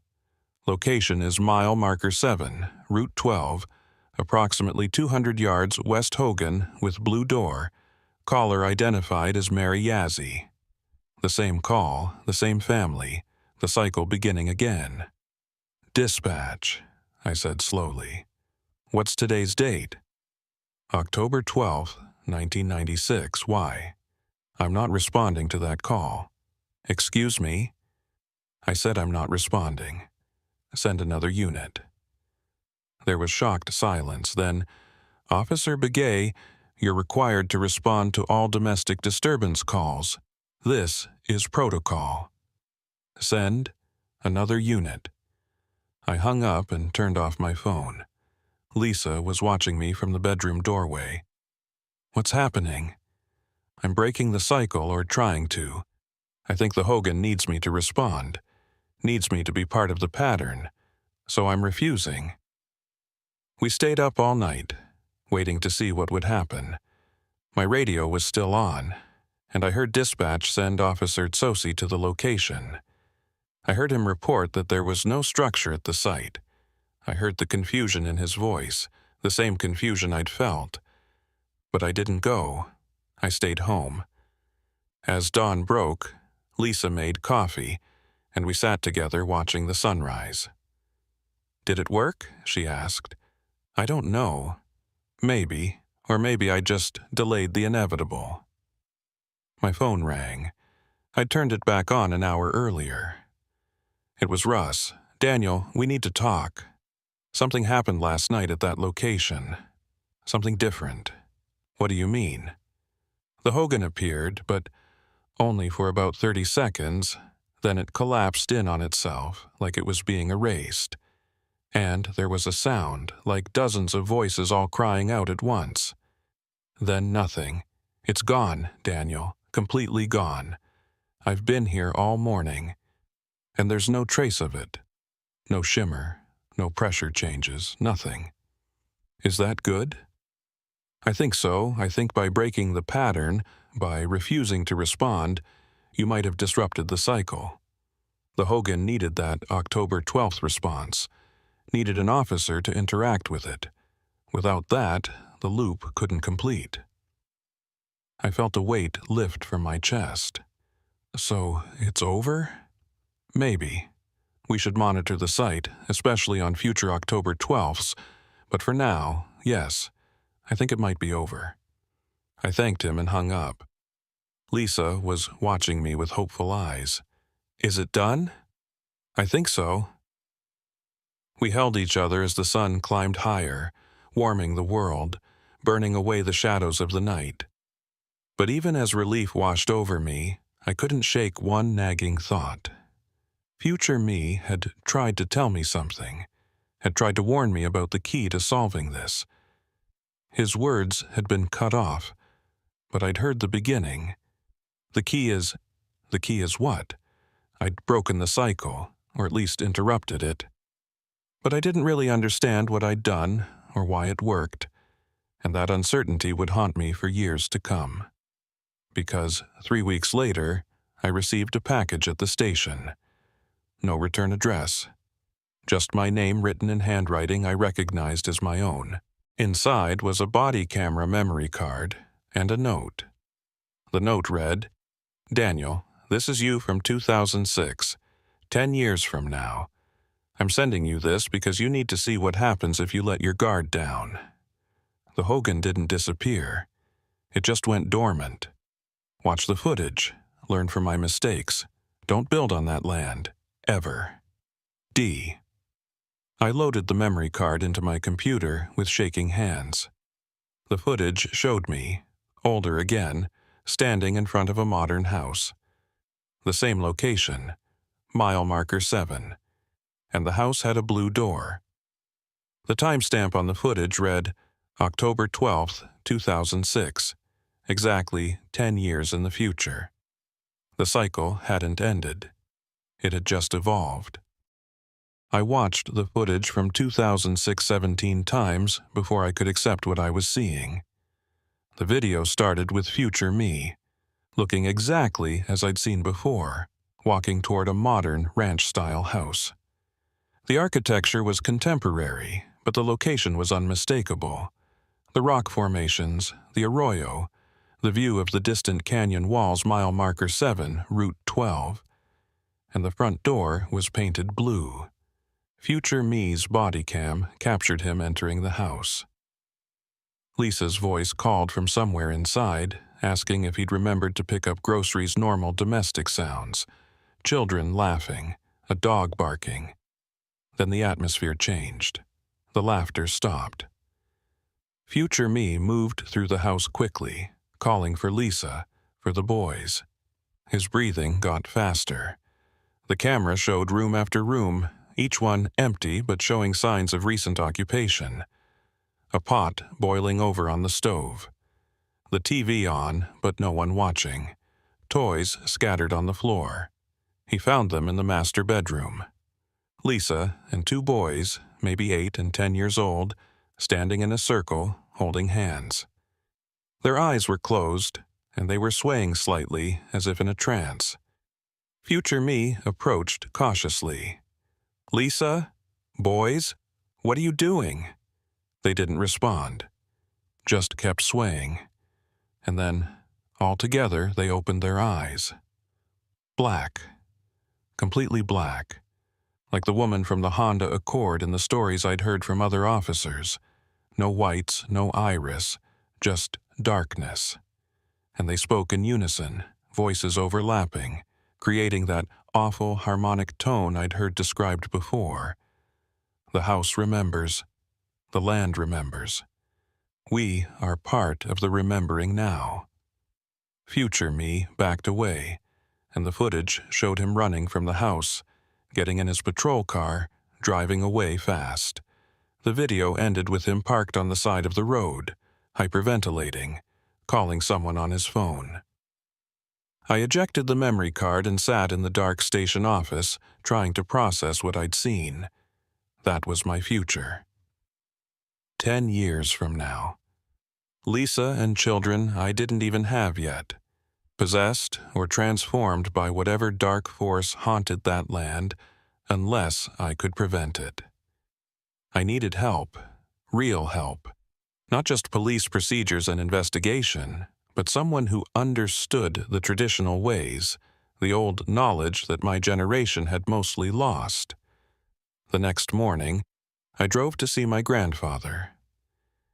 Location is mile marker 7, Route 12, approximately 200 yards west Hogan with blue door. Caller identified as Mary Yazzie. The same call, the same family, the cycle beginning again. Dispatch, I said slowly. What's today's date? October 12th, 1996. Why? I'm not responding to that call. Excuse me? I said I'm not responding. Send another unit. There was shocked silence. Then, Officer Begay, you're required to respond to all domestic disturbance calls. This is protocol. Send another unit. I hung up and turned off my phone. Lisa was watching me from the bedroom doorway. What's happening? I'm breaking the cycle, or trying to. I think the Hogan needs me to respond, needs me to be part of the pattern, so I'm refusing. We stayed up all night, waiting to see what would happen. My radio was still on, and I heard dispatch send Officer Tsosi to the location. I heard him report that there was no structure at the site. I heard the confusion in his voice, the same confusion I'd felt. But I didn't go. I stayed home. As dawn broke, Lisa made coffee, and we sat together watching the sunrise. Did it work? She asked. I don't know. Maybe, or maybe I just delayed the inevitable. My phone rang. I'd turned it back on an hour earlier. It was Russ. Daniel, we need to talk. Something happened last night at that location. Something different. What do you mean? The Hogan appeared, but only for about 30 seconds, then it collapsed in on itself like it was being erased. And there was a sound, like dozens of voices all crying out at once. Then nothing. It's gone, Daniel. Completely gone. I've been here all morning. And there's no trace of it. No shimmer, no pressure changes, nothing. Is that good? I think so. I think by breaking the pattern, by refusing to respond, you might have disrupted the cycle. The Hogan needed that October 12th response, needed an officer to interact with it. Without that, the loop couldn't complete. I felt a weight lift from my chest. So, it's over? Maybe. We should monitor the site, especially on future October 12ths, but for now, yes, I think it might be over. I thanked him and hung up. Lisa was watching me with hopeful eyes. Is it done? I think so. We held each other as the sun climbed higher, warming the world, burning away the shadows of the night. But even as relief washed over me, I couldn't shake one nagging thought. Future me had tried to tell me something, had tried to warn me about the key to solving this. His words had been cut off, but I'd heard the beginning. The key is what? I'd broken the cycle, or at least interrupted it. But I didn't really understand what I'd done or why it worked, and that uncertainty would haunt me for years to come. Because 3 weeks later, I received a package at the station. No return address. Just my name written in handwriting I recognized as my own. Inside was a body camera memory card and a note. The note read, "Daniel, this is you from 2006, 10 years from now. I'm sending you this because you need to see what happens if you let your guard down." The Hogan didn't disappear. It just went dormant. Watch the footage. Learn from my mistakes. Don't build on that land. Ever. D. I loaded the memory card into my computer with shaking hands. The footage showed me, older again, standing in front of a modern house. The same location, mile marker 7, and the house had a blue door. The timestamp on the footage read October 12th, 2006, exactly 10 years in the future. The cycle hadn't ended. It had just evolved. I watched the footage from 2006 17 times before I could accept what I was seeing. The video started with future me, looking exactly as I'd seen before, walking toward a modern ranch-style house. The architecture was contemporary, but the location was unmistakable. The rock formations, the arroyo, the view of the distant canyon walls mile marker 7, Route 12, and the front door was painted blue. Future me's body cam captured him entering the house. Lisa's voice called from somewhere inside, asking if he'd remembered to pick up groceries' normal domestic sounds. Children laughing, a dog barking. Then the atmosphere changed. The laughter stopped. Future me moved through the house quickly, calling for Lisa, for the boys. His breathing got faster. The camera showed room after room, each one empty but showing signs of recent occupation. A pot boiling over on the stove. The TV on, but no one watching. Toys scattered on the floor. He found them in the master bedroom. Lisa and 2 boys, maybe 8 and 10 years old, standing in a circle, holding hands. Their eyes were closed, and they were swaying slightly as if in a trance. Future me approached cautiously. "Lisa? Boys? What are you doing?" They didn't respond, just kept swaying. And then, all together, they opened their eyes. Black. Completely black. Like the woman from the Honda Accord in the stories I'd heard from other officers. No whites, no iris, just darkness. And they spoke in unison, voices overlapping, creating that awful harmonic tone I'd heard described before. The house remembers. The land remembers. We are part of the remembering now. Future me backed away, and the footage showed him running from the house, getting in his patrol car, driving away fast. The video ended with him parked on the side of the road, hyperventilating, calling someone on his phone. I ejected the memory card and sat in the dark station office, trying to process what I'd seen. That was my future. 10 years from now. Lisa and children I didn't even have yet. Possessed or transformed by whatever dark force haunted that land, unless I could prevent it. I needed help, real help. Not just police procedures and investigation, but someone who understood the traditional ways, the old knowledge that my generation had mostly lost. The next morning, I drove to see my grandfather.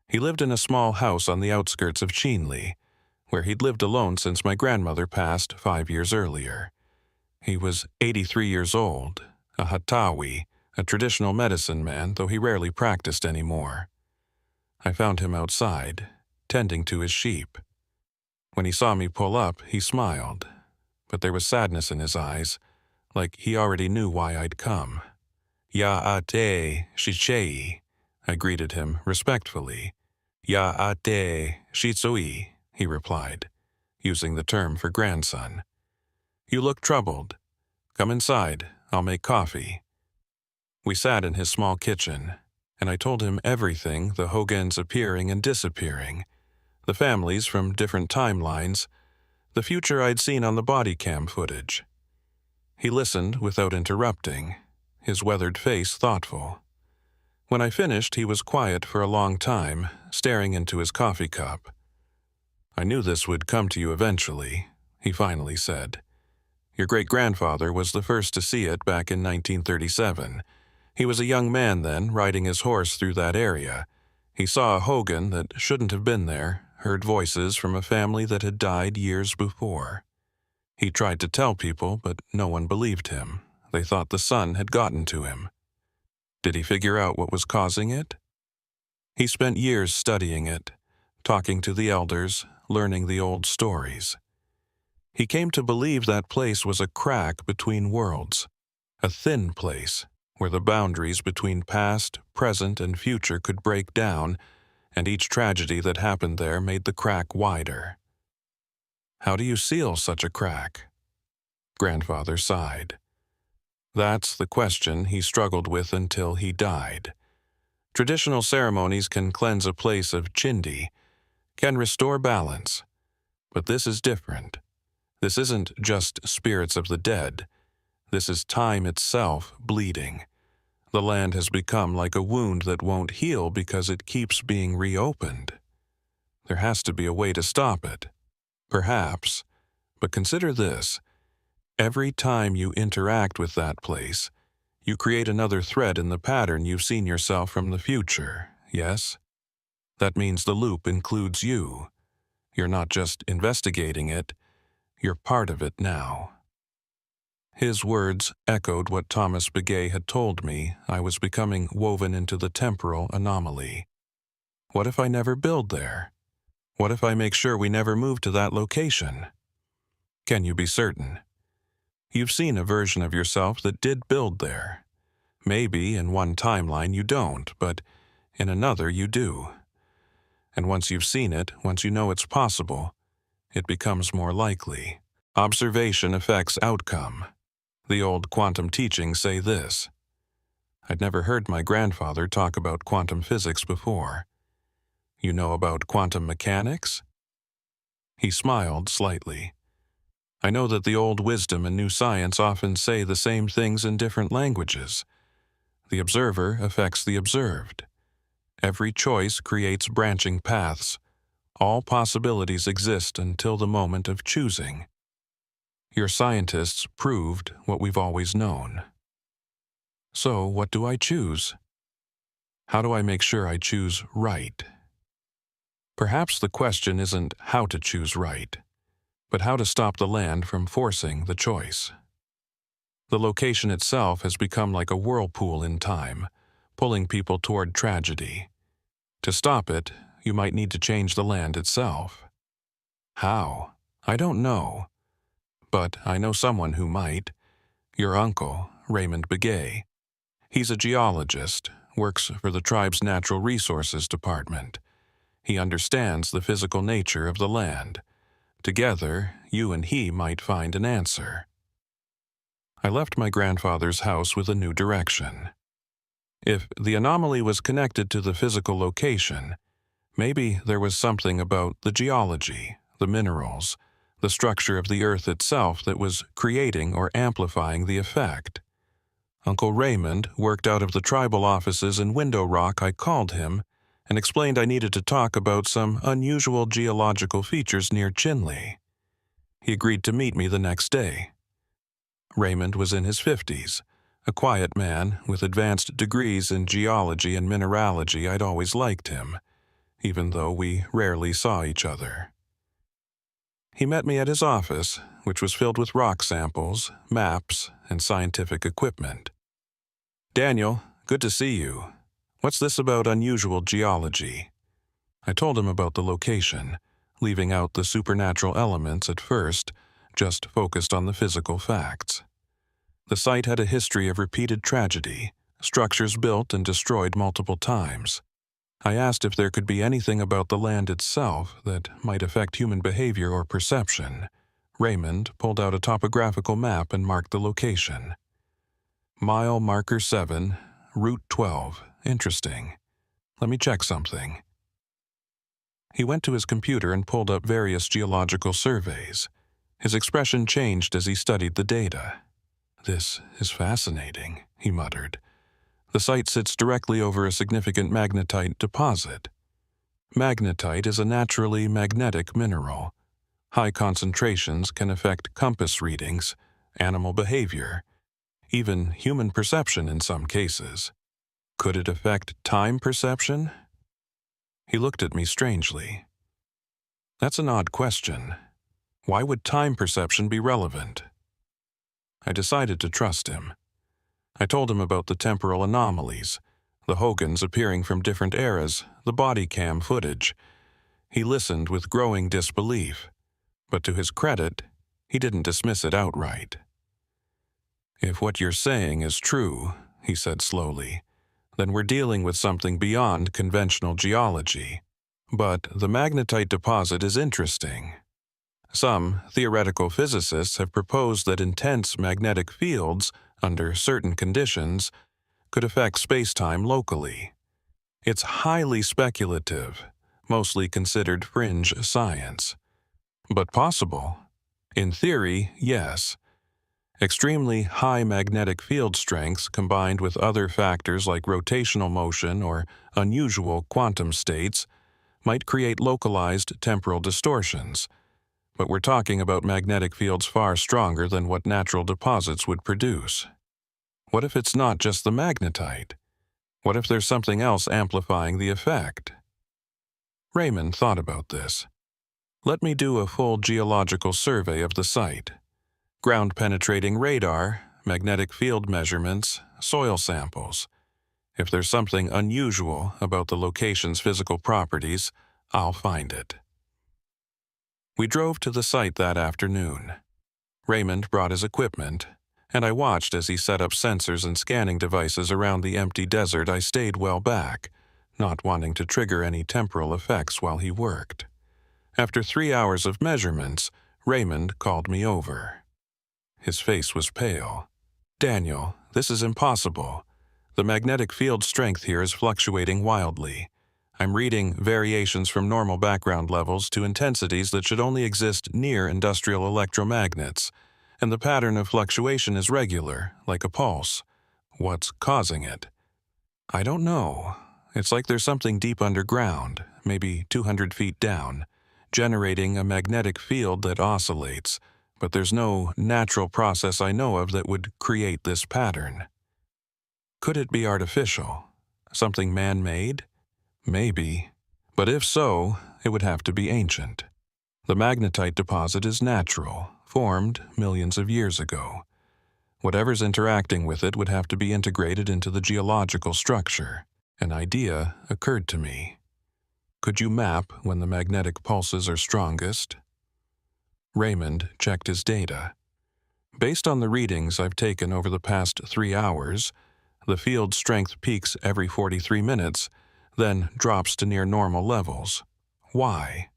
He lived in a small house on the outskirts of Chinle, where he'd lived alone since my grandmother passed 5 years earlier. He was 83 years old, a Hatawi, a traditional medicine man, though he rarely practiced anymore. I found him outside, tending to his sheep. When he saw me pull up, he smiled, but there was sadness in his eyes, like he already knew why I'd come. Ya ate shichei, I greeted him respectfully. Ya ate shitsui, he replied, using the term for grandson. You look troubled. Come inside, I'll make coffee. We sat in his small kitchen, and I told him everything, the Hogans appearing and disappearing, the families from different timelines, the future I'd seen on the body cam footage. He listened without interrupting, his weathered face thoughtful. When I finished, he was quiet for a long time, staring into his coffee cup. I knew this would come to you eventually, he finally said. Your great-grandfather was the first to see it back in 1937. He was a young man then, riding his horse through that area. He saw a Hogan that shouldn't have been there, heard voices from a family that had died years before. He tried to tell people, but no one believed him. They thought the sun had gotten to him. Did he figure out what was causing it? He spent years studying it, talking to the elders, learning the old stories. He came to believe that place was a crack between worlds, a thin place where the boundaries between past, present, and future could break down, and each tragedy that happened there made the crack wider. How do you seal such a crack? Grandfather sighed. That's the question he struggled with until he died. Traditional ceremonies can cleanse a place of chindi, can restore balance, but this is different. This isn't just spirits of the dead. This is time itself bleeding. The land has become like a wound that won't heal because it keeps being reopened. There has to be a way to stop it. Perhaps. But consider this. Every time you interact with that place, you create another thread in the pattern you've seen yourself from the future, yes? That means the loop includes you. You're not just investigating it, you're part of it now. His words echoed what Thomas Begay had told me. I was becoming woven into the temporal anomaly. What if I never build there? What if I make sure we never move to that location? Can you be certain? You've seen a version of yourself that did build there. Maybe in one timeline you don't, but in another you do. And once you've seen it, once you know it's possible, it becomes more likely. Observation affects outcome. The old quantum teachings say this. I'd never heard my grandfather talk about quantum physics before. You know about quantum mechanics? He smiled slightly. I know that the old wisdom and new science often say the same things in different languages. The observer affects the observed. Every choice creates branching paths. All possibilities exist until the moment of choosing. Your scientists proved what we've always known. So, what do I choose? How do I make sure I choose right? Perhaps the question isn't how to choose right, but how to stop the land from forcing the choice. The location itself has become like a whirlpool in time, pulling people toward tragedy. To stop it, you might need to change the land itself. How? I don't know. But I know someone who might. Your uncle, Raymond Begay. He's a geologist, works for the tribe's Natural Resources Department. He understands the physical nature of the land. Together, you and he might find an answer. I left my grandfather's house with a new direction. If the anomaly was connected to the physical location, maybe there was something about the geology, the minerals, the structure of the earth itself that was creating or amplifying the effect. Uncle Raymond worked out of the tribal offices in Window Rock. I called him and explained I needed to talk about some unusual geological features near Chinle. He agreed to meet me the next day. Raymond was in his 50s, a quiet man with advanced degrees in geology and mineralogy. I'd always liked him, even though we rarely saw each other. He met me at his office, which was filled with rock samples, maps, and scientific equipment. "Daniel, good to see you. What's this about unusual geology?" I told him about the location, leaving out the supernatural elements at first, just focused on the physical facts. The site had a history of repeated tragedy, structures built and destroyed multiple times. I asked if there could be anything about the land itself that might affect human behavior or perception. Raymond pulled out a topographical map and marked the location. Mile marker 7, Route 12. Interesting. Let me check something. He went to his computer and pulled up various geological surveys. His expression changed as he studied the data. "This is fascinating," he muttered. "The site sits directly over a significant magnetite deposit. Magnetite is a naturally magnetic mineral. High concentrations can affect compass readings, animal behavior, even human perception in some cases. Could it affect time perception?" He looked at me strangely. "That's an odd question. Why would time perception be relevant?" I decided to trust him. I told him about the temporal anomalies, the Hogans appearing from different eras, the body cam footage. He listened with growing disbelief, but to his credit, he didn't dismiss it outright. "If what you're saying is true," he said slowly, "then we're dealing with something beyond conventional geology. But the magnetite deposit is interesting. Some theoretical physicists have proposed that intense magnetic fields, under certain conditions, could affect space-time locally. It's highly speculative, mostly considered fringe science. But possible. In theory, yes. Extremely high magnetic field strengths combined with other factors like rotational motion or unusual quantum states might create localized temporal distortions. But we're talking about magnetic fields far stronger than what natural deposits would produce. What if it's not just the magnetite? What if there's something else amplifying the effect?" Raymond thought about this. "Let me do a full geological survey of the site. Ground-penetrating radar, magnetic field measurements, soil samples. If there's something unusual about the location's physical properties, I'll find it." We drove to the site that afternoon. Raymond brought his equipment, and I watched as he set up sensors and scanning devices around the empty desert. I stayed well back, not wanting to trigger any temporal effects while he worked. After 3 hours of measurements, Raymond called me over. His face was pale. "Daniel, this is impossible. The magnetic field strength here is fluctuating wildly. I'm reading variations from normal background levels to intensities that should only exist near industrial electromagnets, and the pattern of fluctuation is regular, like a pulse. What's causing it?" "I don't know. It's like there's something deep underground, maybe 200 feet down, generating a magnetic field that oscillates, but there's no natural process I know of that would create this pattern." "Could it be artificial? Something man-made?" "Maybe. But if so, it would have to be ancient. The magnetite deposit is natural, formed millions of years ago. Whatever's interacting with it would have to be integrated into the geological structure. An idea occurred to me. Could you map when the magnetic pulses are strongest? Raymond checked his data. Based on the readings I've taken over the past 3 hours, the field strength peaks every 43 minutes, then drops to near normal levels. Why?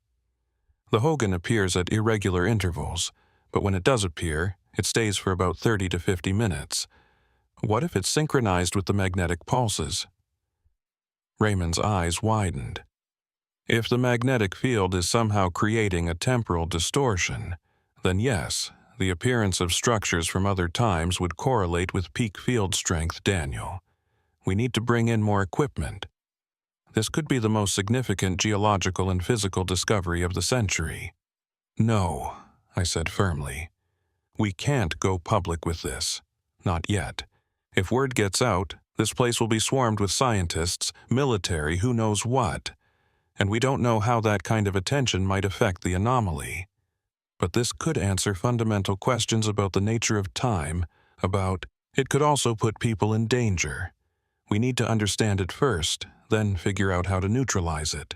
The Hogan appears at irregular intervals, but when it does appear, it stays for about 30 to 50 minutes. What if it's synchronized with the magnetic pulses? Raymond's eyes widened. If the magnetic field is somehow creating a temporal distortion, then yes, the appearance of structures from other times would correlate with peak field strength, Daniel. We need to bring in more equipment. This could be the most significant geological and physical discovery of the century. No, I said firmly. We can't go public with this. Not yet. If word gets out, this place will be swarmed with scientists, military, who knows what. And we don't know how that kind of attention might affect the anomaly. But this could answer fundamental questions about the nature of time, it could also put people in danger. We need to understand it first, then figure out how to neutralize it.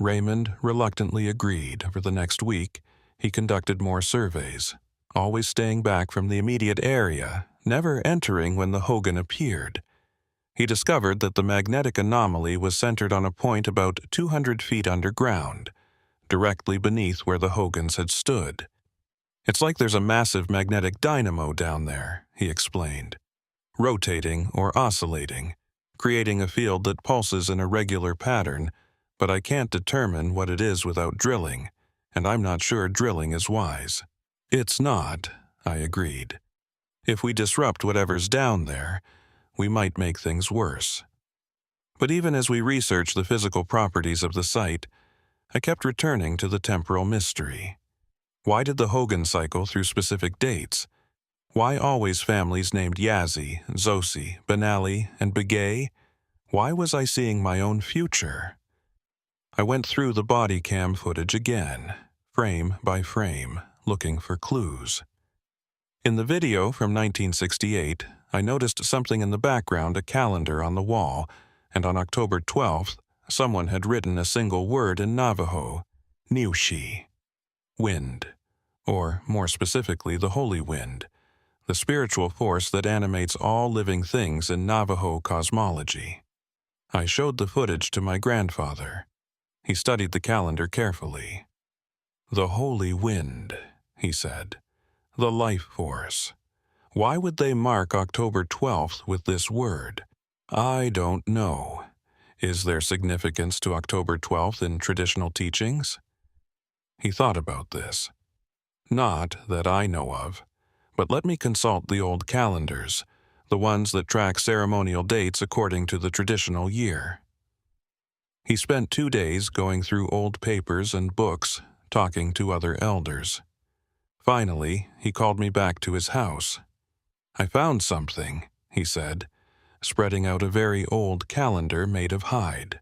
Raymond reluctantly agreed. For the next week, he conducted more surveys, always staying back from the immediate area, never entering when the Hogan appeared. He discovered that the magnetic anomaly was centered on a point about 200 feet underground, directly beneath where the Hogans had stood. It's like there's a massive magnetic dynamo down there, he explained, rotating or oscillating, creating a field that pulses in a regular pattern, but I can't determine what it is without drilling, and I'm not sure drilling is wise. It's not, I agreed. If we disrupt whatever's down there, we might make things worse. But even as we researched the physical properties of the site, I kept returning to the temporal mystery. Why did the Hogan cycle through specific dates? Why always families named Yazzie, Zosi, Benali, and Begay? Why was I seeing my own future? I went through the body cam footage again, frame by frame, looking for clues. In the video from 1968, I noticed something in the background, a calendar on the wall, and on October 12th, someone had written a single word in Navajo, Niushi, wind, or more specifically, the holy wind, the spiritual force that animates all living things in Navajo cosmology. I showed the footage to my grandfather. He studied the calendar carefully. The holy wind, he said, the life force. Why would they mark October 12th with this word? I don't know. Is there significance to October 12th in traditional teachings? He thought about this. Not that I know of, but let me consult the old calendars, the ones that track ceremonial dates according to the traditional year. He spent 2 days going through old papers and books, talking to other elders. Finally, he called me back to his house. I found something, he said, spreading out a very old calendar made of hide.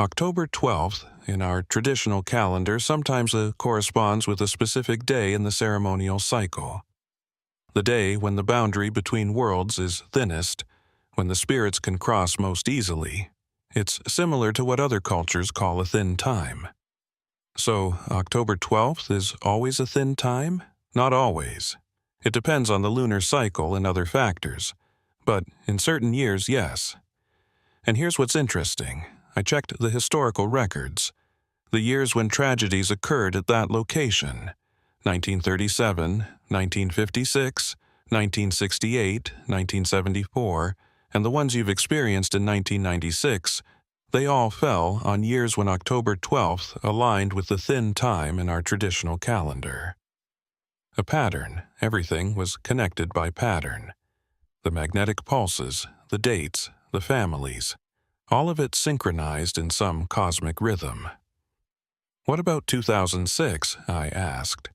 October 12th, in our traditional calendar, sometimes corresponds with a specific day in the ceremonial cycle. The day when the boundary between worlds is thinnest, when the spirits can cross most easily. It's similar to what other cultures call a thin time. So, October 12th is always a thin time? Not always. It depends on the lunar cycle and other factors. But in certain years, yes. And here's what's interesting. I checked the historical records. The years when tragedies occurred at that location. 1937, 1956, 1968, 1974, and the ones you've experienced in 1996, they all fell on years when October 12th aligned with the thin time in our traditional calendar. A pattern, everything was connected by pattern. The magnetic pulses, the dates, the families, all of it synchronized in some cosmic rhythm. What about 2006? I asked.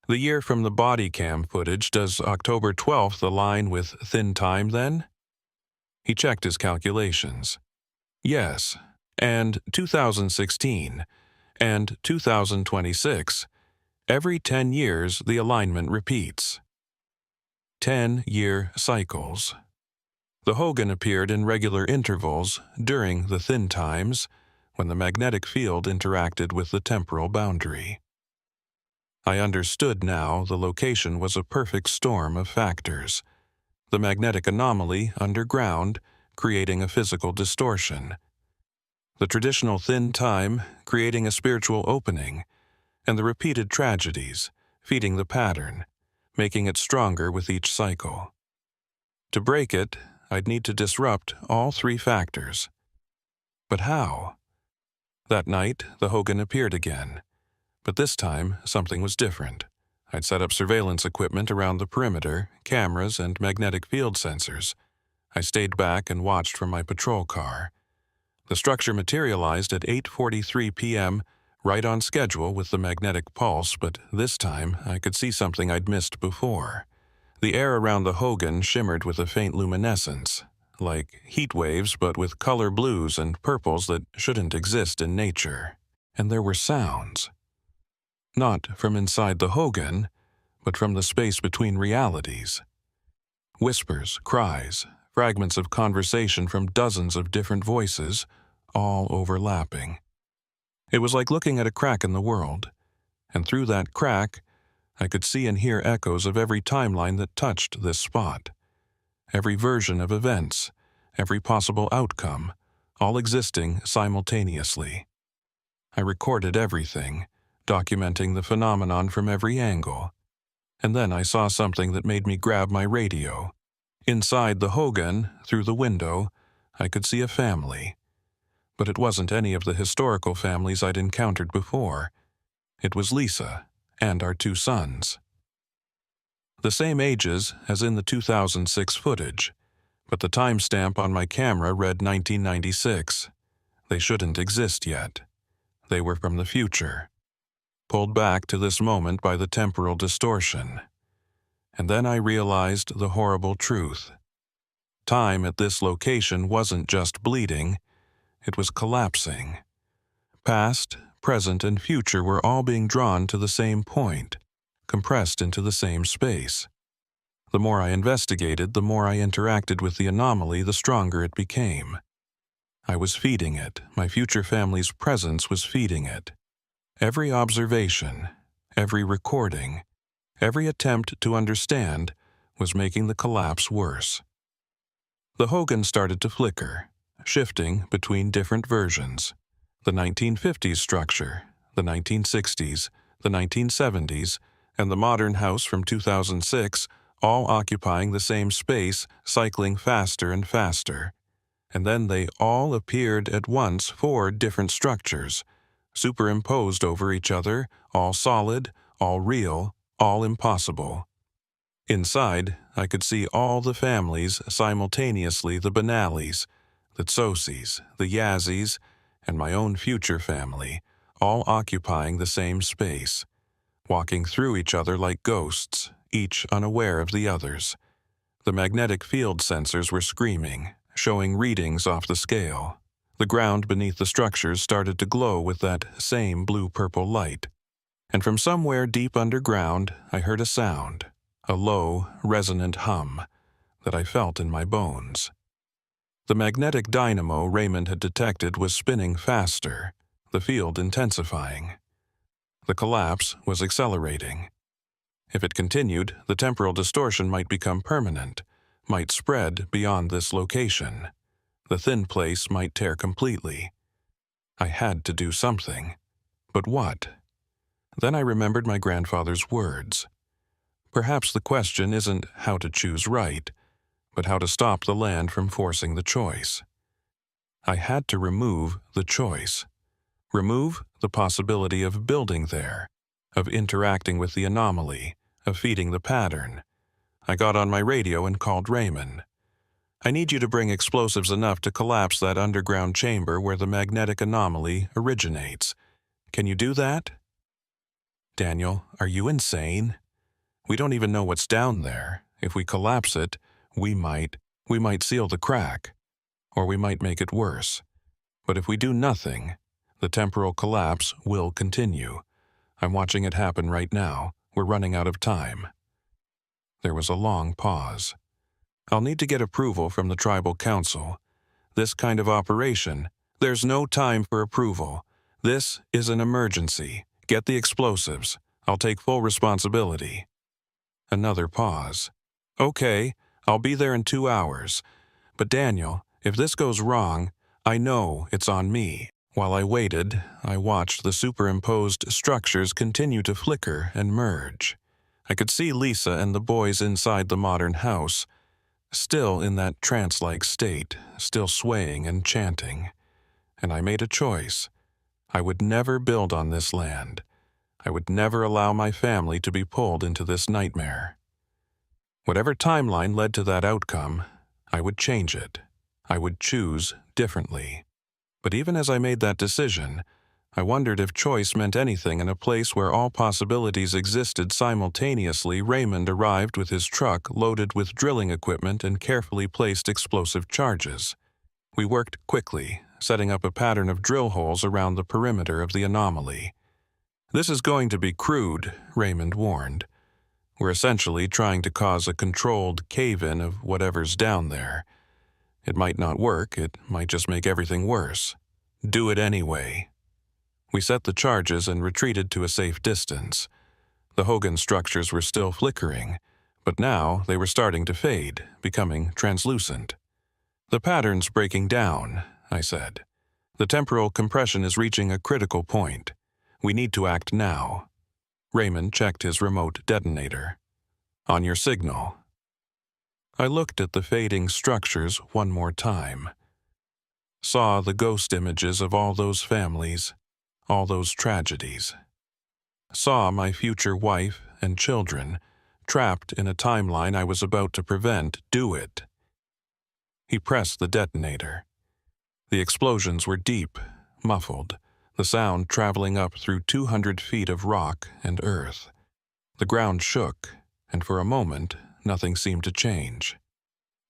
The year from the body cam footage, does October 12th align with thin time then? He checked his calculations. Yes, and 2016, and 2026. Every 10 years, the alignment repeats. 10-year cycles. The Hogan appeared in regular intervals during the thin times when the magnetic field interacted with the temporal boundary. I understood now the location was a perfect storm of factors. The magnetic anomaly underground creating a physical distortion, the traditional thin time creating a spiritual opening, and the repeated tragedies feeding the pattern, making it stronger with each cycle. To break it, I'd need to disrupt all three factors. But how? That night, the Hogan appeared again. But this time, something was different. I'd set up surveillance equipment around the perimeter, cameras and magnetic field sensors. I stayed back and watched from my patrol car. The structure materialized at 8:43 p.m., right on schedule with the magnetic pulse, but this time I could see something I'd missed before. The air around the Hogan shimmered with a faint luminescence, like heat waves but with color blues and purples that shouldn't exist in nature. And there were sounds. Not from inside the Hogan, but from the space between realities. Whispers, cries, fragments of conversation from dozens of different voices, all overlapping. It was like looking at a crack in the world, and through that crack, I could see and hear echoes of every timeline that touched this spot. Every version of events, every possible outcome, all existing simultaneously. I recorded everything, documenting the phenomenon from every angle. And then I saw something that made me grab my radio. Inside the Hogan, through the window, I could see a family. But it wasn't any of the historical families I'd encountered before. It was Lisa and our two sons. The same ages as in the 2006 footage, but the timestamp on my camera read 1996. They shouldn't exist yet. They were from the future, pulled back to this moment by the temporal distortion. And then I realized the horrible truth. Time at this location wasn't just bleeding, it was collapsing. Past, present, and future were all being drawn to the same point, compressed into the same space. The more I investigated, the more I interacted with the anomaly, the stronger it became. I was feeding it. My future family's presence was feeding it. Every observation, every recording, every attempt to understand was making the collapse worse. The Hogan started to flicker, shifting between different versions. The 1950s structure, the 1960s, the 1970s, and the modern house from 2006, all occupying the same space, cycling faster and faster. And then they all appeared at once, 4 different structures, superimposed over each other, all solid, all real, all impossible. Inside, I could see all the families simultaneously, the Benallis, the Tsosis, the Yazis, and my own future family, all occupying the same space, walking through each other like ghosts, each unaware of the others. The magnetic field sensors were screaming, showing readings off the scale. The ground beneath the structures started to glow with that same blue-purple light. And from somewhere deep underground, I heard a sound, a low, resonant hum that I felt in my bones. The magnetic dynamo Raymond had detected was spinning faster, the field intensifying. The collapse was accelerating. If it continued, the temporal distortion might become permanent, might spread beyond this location. The thin place might tear completely. I had to do something. But what? Then I remembered my grandfather's words. Perhaps the question isn't how to choose right, but how to stop the land from forcing the choice. I had to remove the choice. Remove the possibility of building there, of interacting with the anomaly, of feeding the pattern. I got on my radio and called Raymond. I need you to bring explosives enough to collapse that underground chamber where the magnetic anomaly originates. Can you do that? Daniel, are you insane? We don't even know what's down there. If we collapse it, we might seal the crack, or we might make it worse. But if we do nothing, the temporal collapse will continue. I'm watching it happen right now. We're running out of time. There was a long pause. "I'll need to get approval from the tribal council. This kind of operation, there's no time for approval. This is an emergency. Get the explosives. I'll take full responsibility." Another pause. "Okay, I'll be there in 2 hours. But Daniel, if this goes wrong, I know it's on me." While I waited, I watched the superimposed structures continue to flicker and merge. I could see Lisa and the boys inside the modern house, still in that trance-like state, still swaying and chanting. And I made a choice. I would never build on this land. I would never allow my family to be pulled into this nightmare. Whatever timeline led to that outcome, I would change it. I would choose differently. But even as I made that decision, I wondered if choice meant anything in a place where all possibilities existed simultaneously. Raymond arrived with his truck loaded with drilling equipment and carefully placed explosive charges. We worked quickly, setting up a pattern of drill holes around the perimeter of the anomaly. "This is going to be crude," Raymond warned. "We're essentially trying to cause a controlled cave-in of whatever's down there. It might not work, it might just make everything worse. Do it anyway." We set the charges and retreated to a safe distance. The Hogan structures were still flickering, but now they were starting to fade, becoming translucent. "The pattern's breaking down," I said. "The temporal compression is reaching a critical point. We need to act now." Raymond checked his remote detonator. "On your signal." I looked at the fading structures one more time. Saw the ghost images of all those families, all those tragedies. Saw my future wife and children trapped in a timeline I was about to prevent. Do it. He pressed the detonator. The explosions were deep, muffled, the sound traveling up through 200 feet of rock and earth. The ground shook, and for a moment, nothing seemed to change.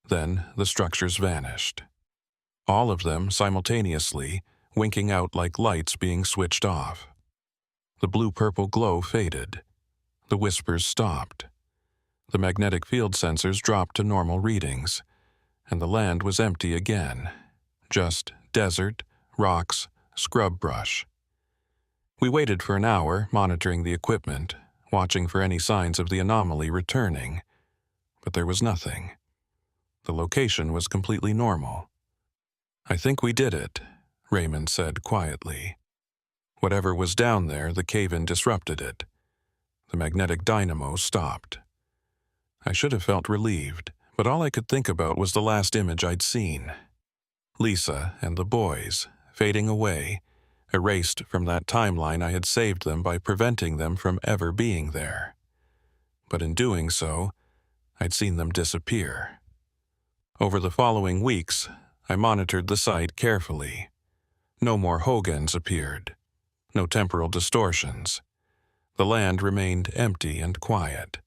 Then the structures vanished. All of them simultaneously, winking out like lights being switched off. The blue-purple glow faded. The whispers stopped. The magnetic field sensors dropped to normal readings, and the land was empty again. Just desert, rocks, scrub brush. We waited for an hour, monitoring the equipment, watching for any signs of the anomaly returning. But there was nothing. The location was completely normal. "I think we did it," Raymond said quietly. Whatever was down there, the cave-in disrupted it. The magnetic dynamo stopped. I should have felt relieved, but all I could think about was the last image I'd seen. Lisa and the boys, fading away, erased from that timeline I had saved them by preventing them from ever being there. But in doing so, I'd seen them disappear. Over the following weeks, I monitored the site carefully. No more Hogans appeared. No temporal distortions. The land remained empty and quiet.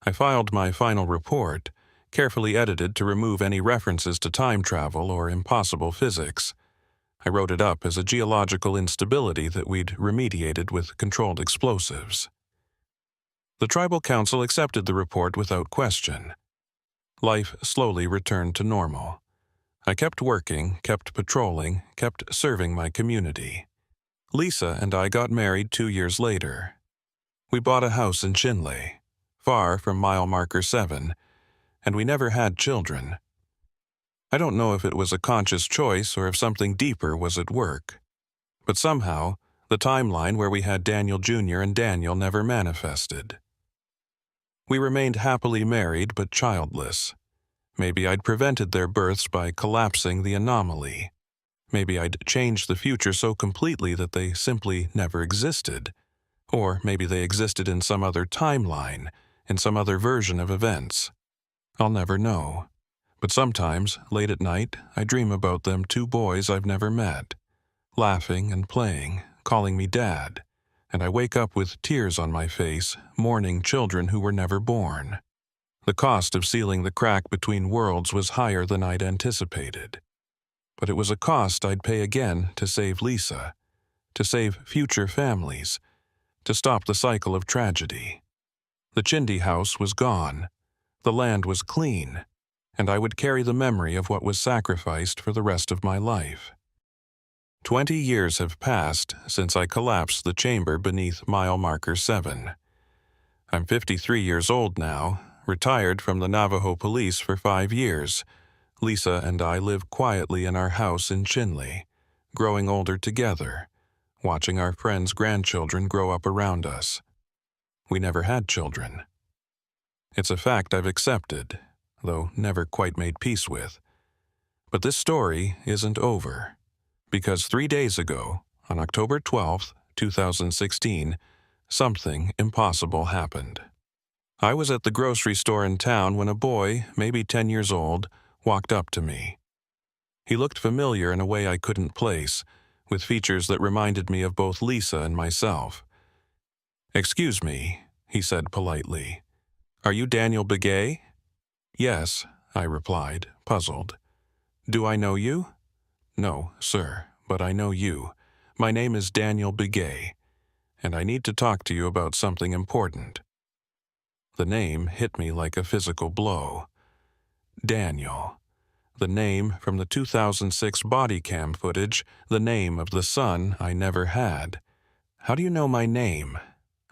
I filed my final report, carefully edited to remove any references to time travel or impossible physics. I wrote it up as a geological instability that we'd remediated with controlled explosives. The tribal council accepted the report without question. Life slowly returned to normal. I kept working, kept patrolling, kept serving my community. Lisa and I got married 2 years later. We bought a house in Chinle, far from mile marker 7, and we never had children. I don't know if it was a conscious choice or if something deeper was at work. But somehow, the timeline where we had Daniel Jr. and Daniel never manifested. We remained happily married but childless. Maybe I'd prevented their births by collapsing the anomaly. Maybe I'd changed the future so completely that they simply never existed. Or maybe they existed in some other timeline, in some other version of events. I'll never know. But sometimes, late at night, I dream about them 2 boys I've never met, laughing and playing, calling me Dad, and I wake up with tears on my face, mourning children who were never born. The cost of sealing the crack between worlds was higher than I'd anticipated. But it was a cost I'd pay again to save Lisa, to save future families, to stop the cycle of tragedy. The Chinle house was gone, The land was clean, and I would carry the memory of what was sacrificed for the rest of my life. 20 years have passed since I collapsed the chamber beneath mile marker 7. I'm 53 years old now, retired from the Navajo Police for 5 years. Lisa and I live quietly in our house in Chinle, growing older together, watching our friends' grandchildren grow up around us. We never had children. It's a fact I've accepted, though never quite made peace with. But this story isn't over, because 3 days ago, on October 12th, 2016, something impossible happened. I was at the grocery store in town when a boy, maybe 10 years old, walked up to me. He looked familiar in a way I couldn't place, with features that reminded me of both Lisa and myself. "Excuse me," he said politely. "Are you Daniel Begay?" "Yes," I replied, puzzled. "Do I know you?" "No, sir, but I know you. My name is Daniel Begay, and I need to talk to you about something important." The name hit me like a physical blow. Daniel. The name from the 2006 body cam footage, the name of the son I never had. "How do you know my name?"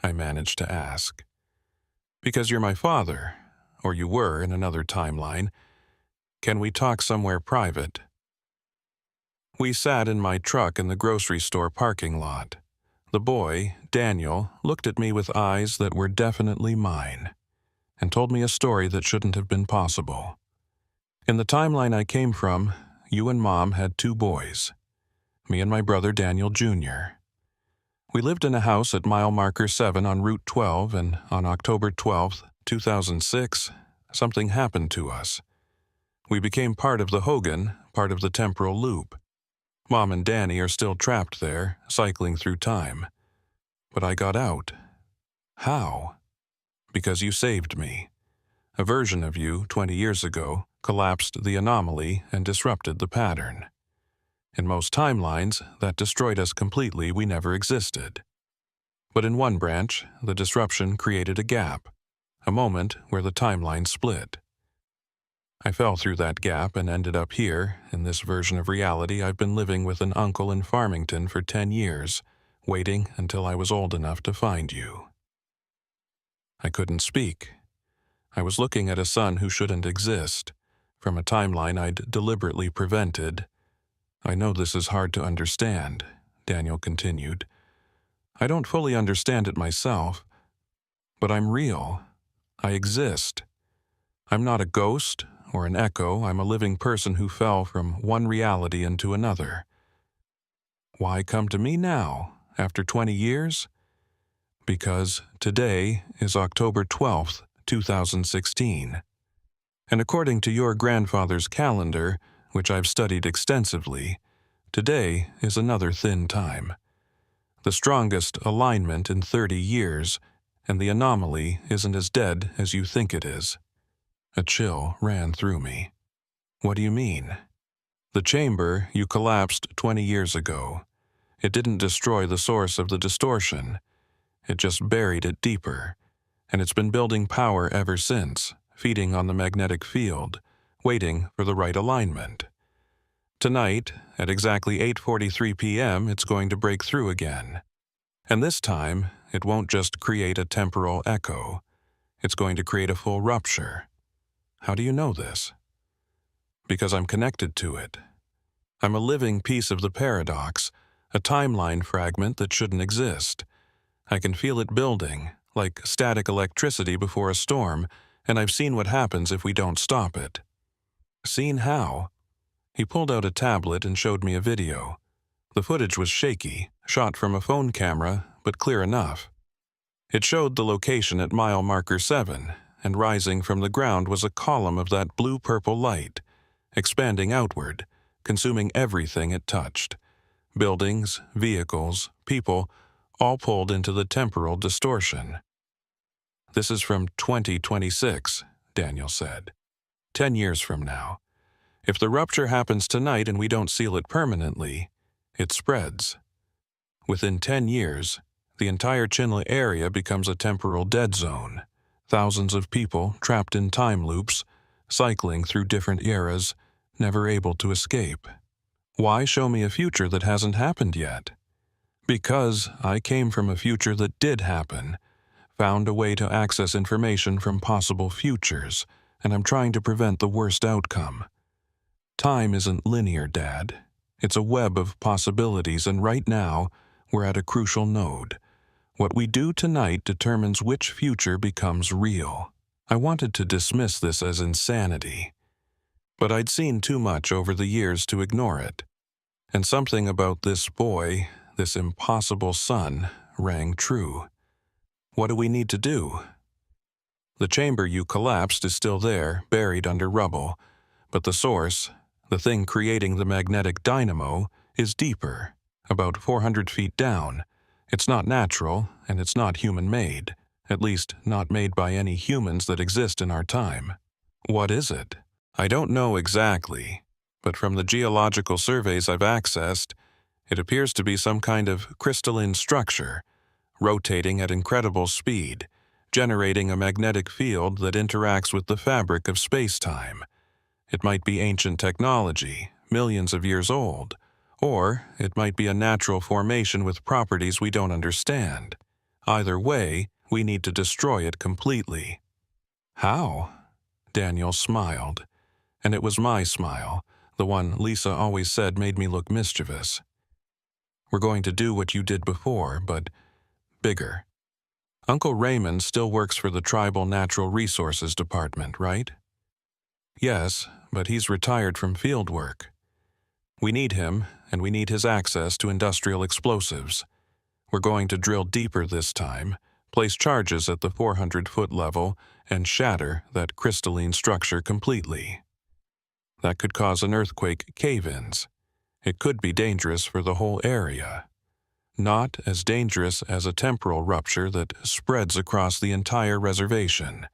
I managed to ask. "Because you're my father, or you were in another timeline. Can we talk somewhere private?" We sat in my truck in the grocery store parking lot. The boy, Daniel, looked at me with eyes that were definitely mine, and told me a story that shouldn't have been possible. In the timeline I came from, you and Mom had 2 boys, me and my brother Daniel Jr. We lived in a house at mile marker 7 on Route 12, and on October 12th, 2006, something happened to us. We became part of the Hogan, part of the temporal loop. Mom and Danny are still trapped there, cycling through time. But I got out. How? Because you saved me. A version of you, 20 years ago, collapsed the anomaly and disrupted the pattern. In most timelines, that destroyed us completely. We never existed. But in one branch, the disruption created a gap, a moment where the timeline split. I fell through that gap and ended up here, in this version of reality. I've been living with an uncle in Farmington for 10 years, waiting until I was old enough to find you. I couldn't speak. I was looking at a son who shouldn't exist, from a timeline I'd deliberately prevented. "I know this is hard to understand," Daniel continued. "I don't fully understand it myself, but I'm real. I exist. I'm not a ghost or an echo. I'm a living person who fell from one reality into another. Why come to me now, after 20 years? Because today is October 12th, 2016. And according to your grandfather's calendar, which I've studied extensively, today is another thin time. The strongest alignment in 30 years, and the anomaly isn't as dead as you think it is." A chill ran through me. "What do you mean?" "The chamber you collapsed 20 years ago. It didn't destroy the source of the distortion. It just buried it deeper, and it's been building power ever since, feeding on the magnetic field, waiting for the right alignment. Tonight, at exactly 8:43 p.m., it's going to break through again. And this time, it won't just create a temporal echo. It's going to create a full rupture. How do you know this?" "Because I'm connected to it. I'm a living piece of the paradox, a timeline fragment that shouldn't exist. I can feel it building, like static electricity before a storm, and I've seen what happens if we don't stop it." "Seen how?" He pulled out a tablet and showed me a video. The footage was shaky, shot from a phone camera, but clear enough. It showed the location at mile marker 7, and rising from the ground was a column of that blue-purple light, expanding outward, consuming everything it touched. Buildings, vehicles, people, all pulled into the temporal distortion. "This is from 2026, Daniel said. 10 years from now. If the rupture happens tonight and we don't seal it permanently, it spreads. Within 10 years, the entire Chinle area becomes a temporal dead zone. Thousands of people trapped in time loops, cycling through different eras, never able to escape. Why show me a future that hasn't happened yet? Because I came from a future that did happen, found a way to access information from possible futures, and I'm trying to prevent the worst outcome. Time isn't linear, Dad. It's a web of possibilities, and right now, we're at a crucial node. What we do tonight determines which future becomes real. I wanted to dismiss this as insanity, but I'd seen too much over the years to ignore it. And something about this boy, this impossible son, rang true. What do we need to do? The chamber you collapsed is still there, buried under rubble, but the source, the thing creating the magnetic dynamo, is deeper, about 400 feet down. It's not natural, and it's not human-made, at least not made by any humans that exist in our time. What is it? I don't know exactly, but from the geological surveys I've accessed, it appears to be some kind of crystalline structure, rotating at incredible speed, generating a magnetic field that interacts with the fabric of space-time. It might be ancient technology, millions of years old, or it might be a natural formation with properties we don't understand. Either way, we need to destroy it completely. How? Daniel smiled, and it was my smile, the one Lisa always said made me look mischievous. We're going to do what you did before, but bigger. Uncle Raymond still works for the Tribal Natural Resources Department, right? Yes, but he's retired from field work. We need him, and we need his access to industrial explosives. We're going to drill deeper this time, place charges at the 400-foot level, and shatter that crystalline structure completely. That could cause an earthquake cave-ins. It could be dangerous for the whole area. Not as dangerous as a temporal rupture that spreads across the entire reservation.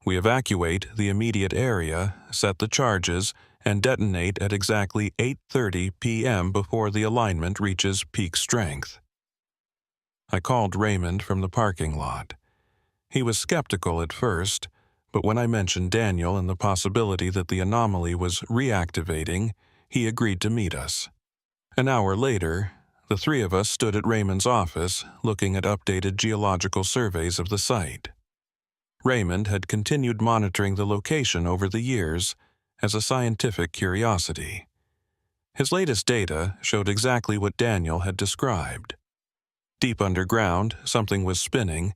We evacuate the immediate area, set the charges, and detonate at exactly 8:30 p.m. before the alignment reaches peak strength. I called Raymond from the parking lot. He was skeptical at first, but when I mentioned Daniel and the possibility that the anomaly was reactivating, he agreed to meet us. An hour later, the three of us stood at Raymond's office looking at updated geological surveys of the site. Raymond had continued monitoring the location over the years as a scientific curiosity. His latest data showed exactly what Daniel had described. Deep underground, something was spinning,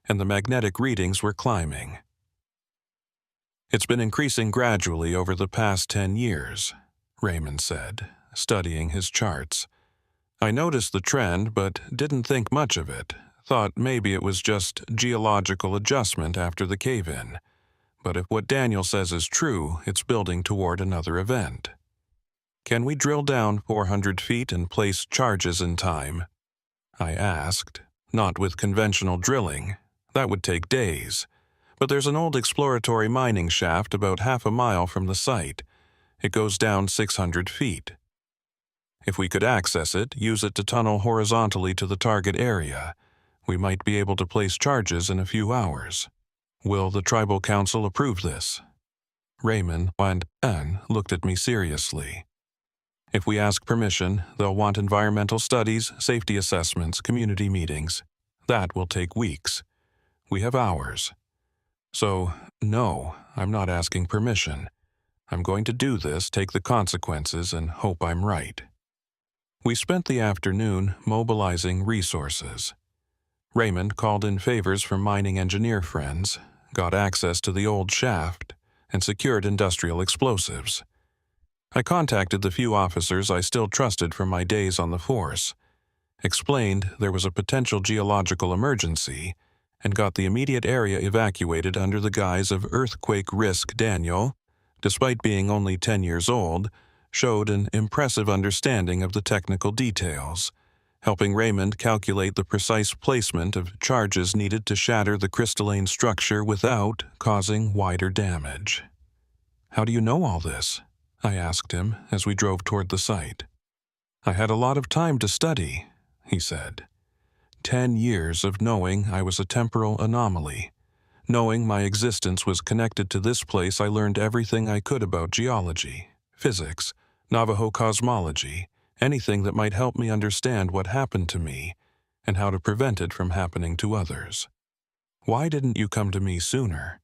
and the magnetic readings were climbing. It's been increasing gradually over the past 10 years, Raymond said, studying his charts. I noticed the trend, but didn't think much of it. Thought maybe it was just geological adjustment after the cave-in. But if what Daniel says is true, it's building toward another event. Can we drill down 400 feet and place charges in time? I asked. Not with conventional drilling. That would take days. But there's an old exploratory mining shaft about half a mile from the site. It goes down 600 feet. If we could access it, use it to tunnel horizontally to the target area, we might be able to place charges in a few hours. Will the Tribal Council approve this? Raymond and Anne looked at me seriously. If we ask permission, they'll want environmental studies, safety assessments, community meetings. That will take weeks. We have hours. So, no, I'm not asking permission. I'm going to do this, take the consequences, and hope I'm right. We spent the afternoon mobilizing resources. Raymond called in favors from mining engineer friends, got access to the old shaft, and secured industrial explosives. I contacted the few officers I still trusted from my days on the force, explained there was a potential geological emergency, and got the immediate area evacuated under the guise of earthquake risk. Daniel, despite being only 10 years old, showed an impressive understanding of the technical details, helping Raymond calculate the precise placement of charges needed to shatter the crystalline structure without causing wider damage. How do you know all this? I asked him as we drove toward the site. I had a lot of time to study, he said. 10 years of knowing I was a temporal anomaly, Knowing my existence was connected to this place, I learned everything I could about geology, physics, Navajo cosmology, anything that might help me understand what happened to me and how to prevent it from happening to others. Why didn't you come to me sooner?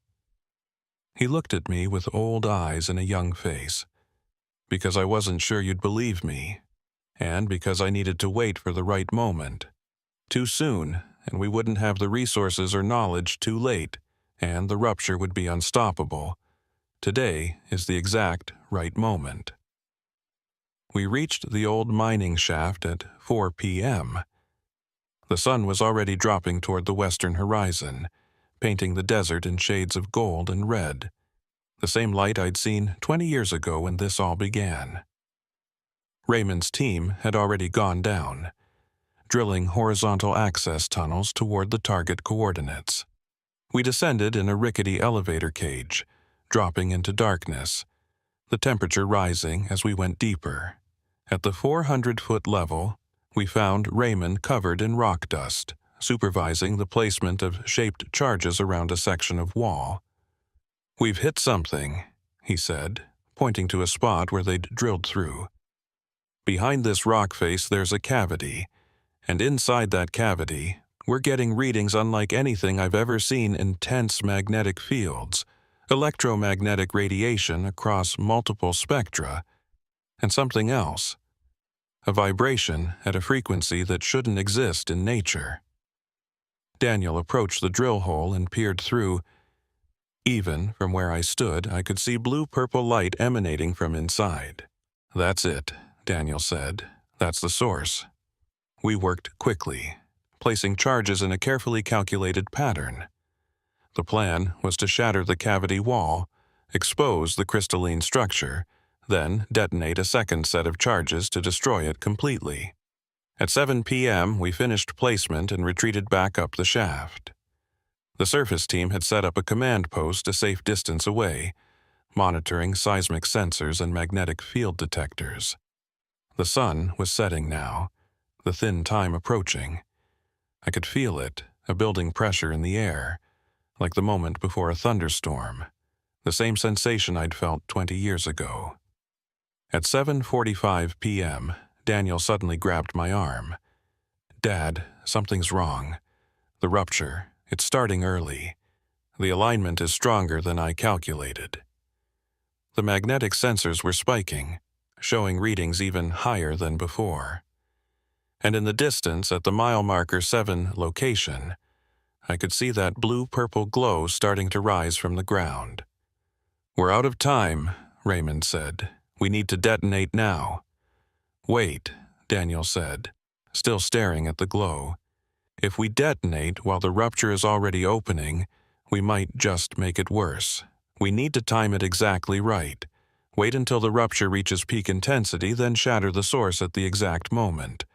He looked at me with old eyes and a young face. Because I wasn't sure you'd believe me, and because I needed to wait for the right moment. Too soon, and we wouldn't have the resources or knowledge. Too late, and the rupture would be unstoppable. Today is the exact right moment. We reached the old mining shaft at 4 p.m. The sun was already dropping toward the western horizon, painting the desert in shades of gold and red, the same light I'd seen 20 years ago when this all began. Raymond's team had already gone down, drilling horizontal access tunnels toward the target coordinates. We descended in a rickety elevator cage, dropping into darkness, the temperature rising as we went deeper. At the 400-foot level, we found Raymond covered in rock dust, supervising the placement of shaped charges around a section of wall. "We've hit something," he said, pointing to a spot where they'd drilled through. "Behind this rock face there's a cavity, and inside that cavity, we're getting readings unlike anything I've ever seen. Intense magnetic fields, electromagnetic radiation across multiple spectra, and something else. A vibration at a frequency that shouldn't exist in nature." Daniel approached the drill hole and peered through. Even from where I stood, I could see blue-purple light emanating from inside. "That's it," Daniel said. "That's the source." We worked quickly, placing charges in a carefully calculated pattern. The plan was to shatter the cavity wall, expose the crystalline structure, then detonate a second set of charges to destroy it completely. At 7 p.m., we finished placement and retreated back up the shaft. The surface team had set up a command post a safe distance away, monitoring seismic sensors and magnetic field detectors. The sun was setting now, the thin time approaching. I could feel it, a building pressure in the air, like the moment before a thunderstorm, the same sensation I'd felt 20 years ago. At 7:45 p.m., Daniel suddenly grabbed my arm. "Dad, something's wrong. The rupture, it's starting early. The alignment is stronger than I calculated." The magnetic sensors were spiking, showing readings even higher than before. And in the distance at the mile marker 7 location, I could see that blue-purple glow starting to rise from the ground. "We're out of time," Raymond said. "We need to detonate now." "Wait," Daniel said, still staring at the glow. "If we detonate while the rupture is already opening, we might just make it worse. We need to time it exactly right. Wait until the rupture reaches peak intensity, then shatter the source at the exact moment.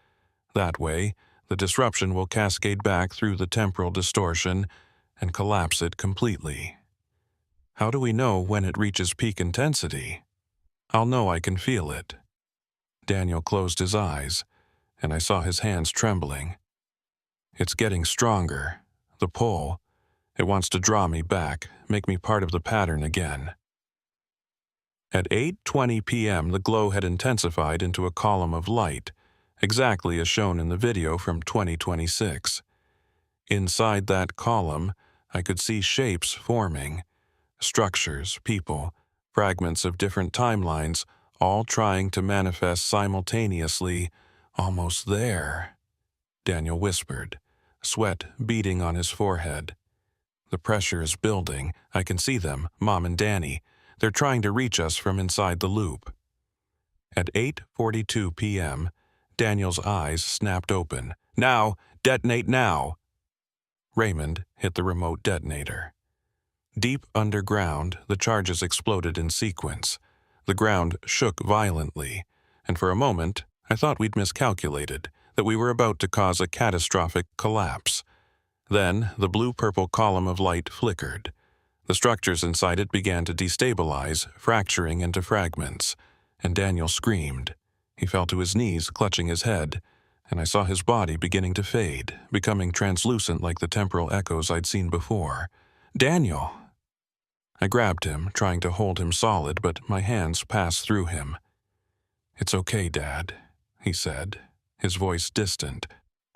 That way, the disruption will cascade back through the temporal distortion and collapse it completely." "How do we know when it reaches peak intensity?" "I'll know. I can feel it." Daniel closed his eyes, and I saw his hands trembling. "It's getting stronger. The pull. It wants to draw me back, make me part of the pattern again." At 8:20 p.m., the glow had intensified into a column of light, exactly as shown in the video from 2026. Inside that column, I could see shapes forming, structures, people, fragments of different timelines, all trying to manifest simultaneously. "Almost there," Daniel whispered, sweat beading on his forehead. "The pressure is building. I can see them, Mom and Danny. They're trying to reach us from inside the loop." At 8:42 p.m., Daniel's eyes snapped open. "Now! Detonate now!" Raymond hit the remote detonator. Deep underground, the charges exploded in sequence. The ground shook violently, and for a moment, I thought we'd miscalculated, that we were about to cause a catastrophic collapse. Then, the blue-purple column of light flickered. The structures inside it began to destabilize, fracturing into fragments, and Daniel screamed. He fell to his knees, clutching his head, and I saw his body beginning to fade, becoming translucent like the temporal echoes I'd seen before, Daniel! I grabbed him, trying to hold him solid, but my hands passed through him. "It's okay, Dad," he said, his voice distant,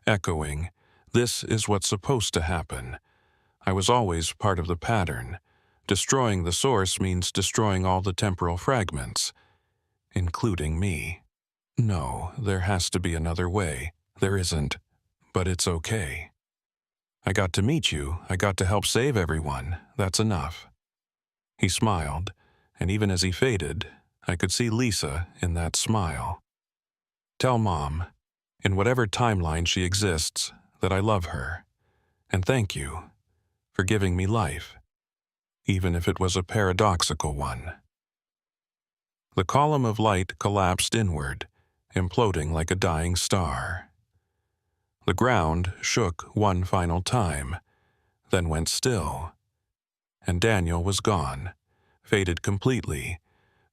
echoing, "This is what's supposed to happen. I was always part of the pattern. Destroying the source means destroying all the temporal fragments, including me. No, there has to be another way. There isn't, but it's okay. I got to meet you. I got to help save everyone. That's enough." He smiled, and even as he faded, I could see Lisa in that smile. "Tell Mom, in whatever timeline she exists, that I love her. And thank you for giving me life, even if it was a paradoxical one." The column of light collapsed inward, imploding like a dying star. The ground shook one final time, then went still, and Daniel was gone, faded completely,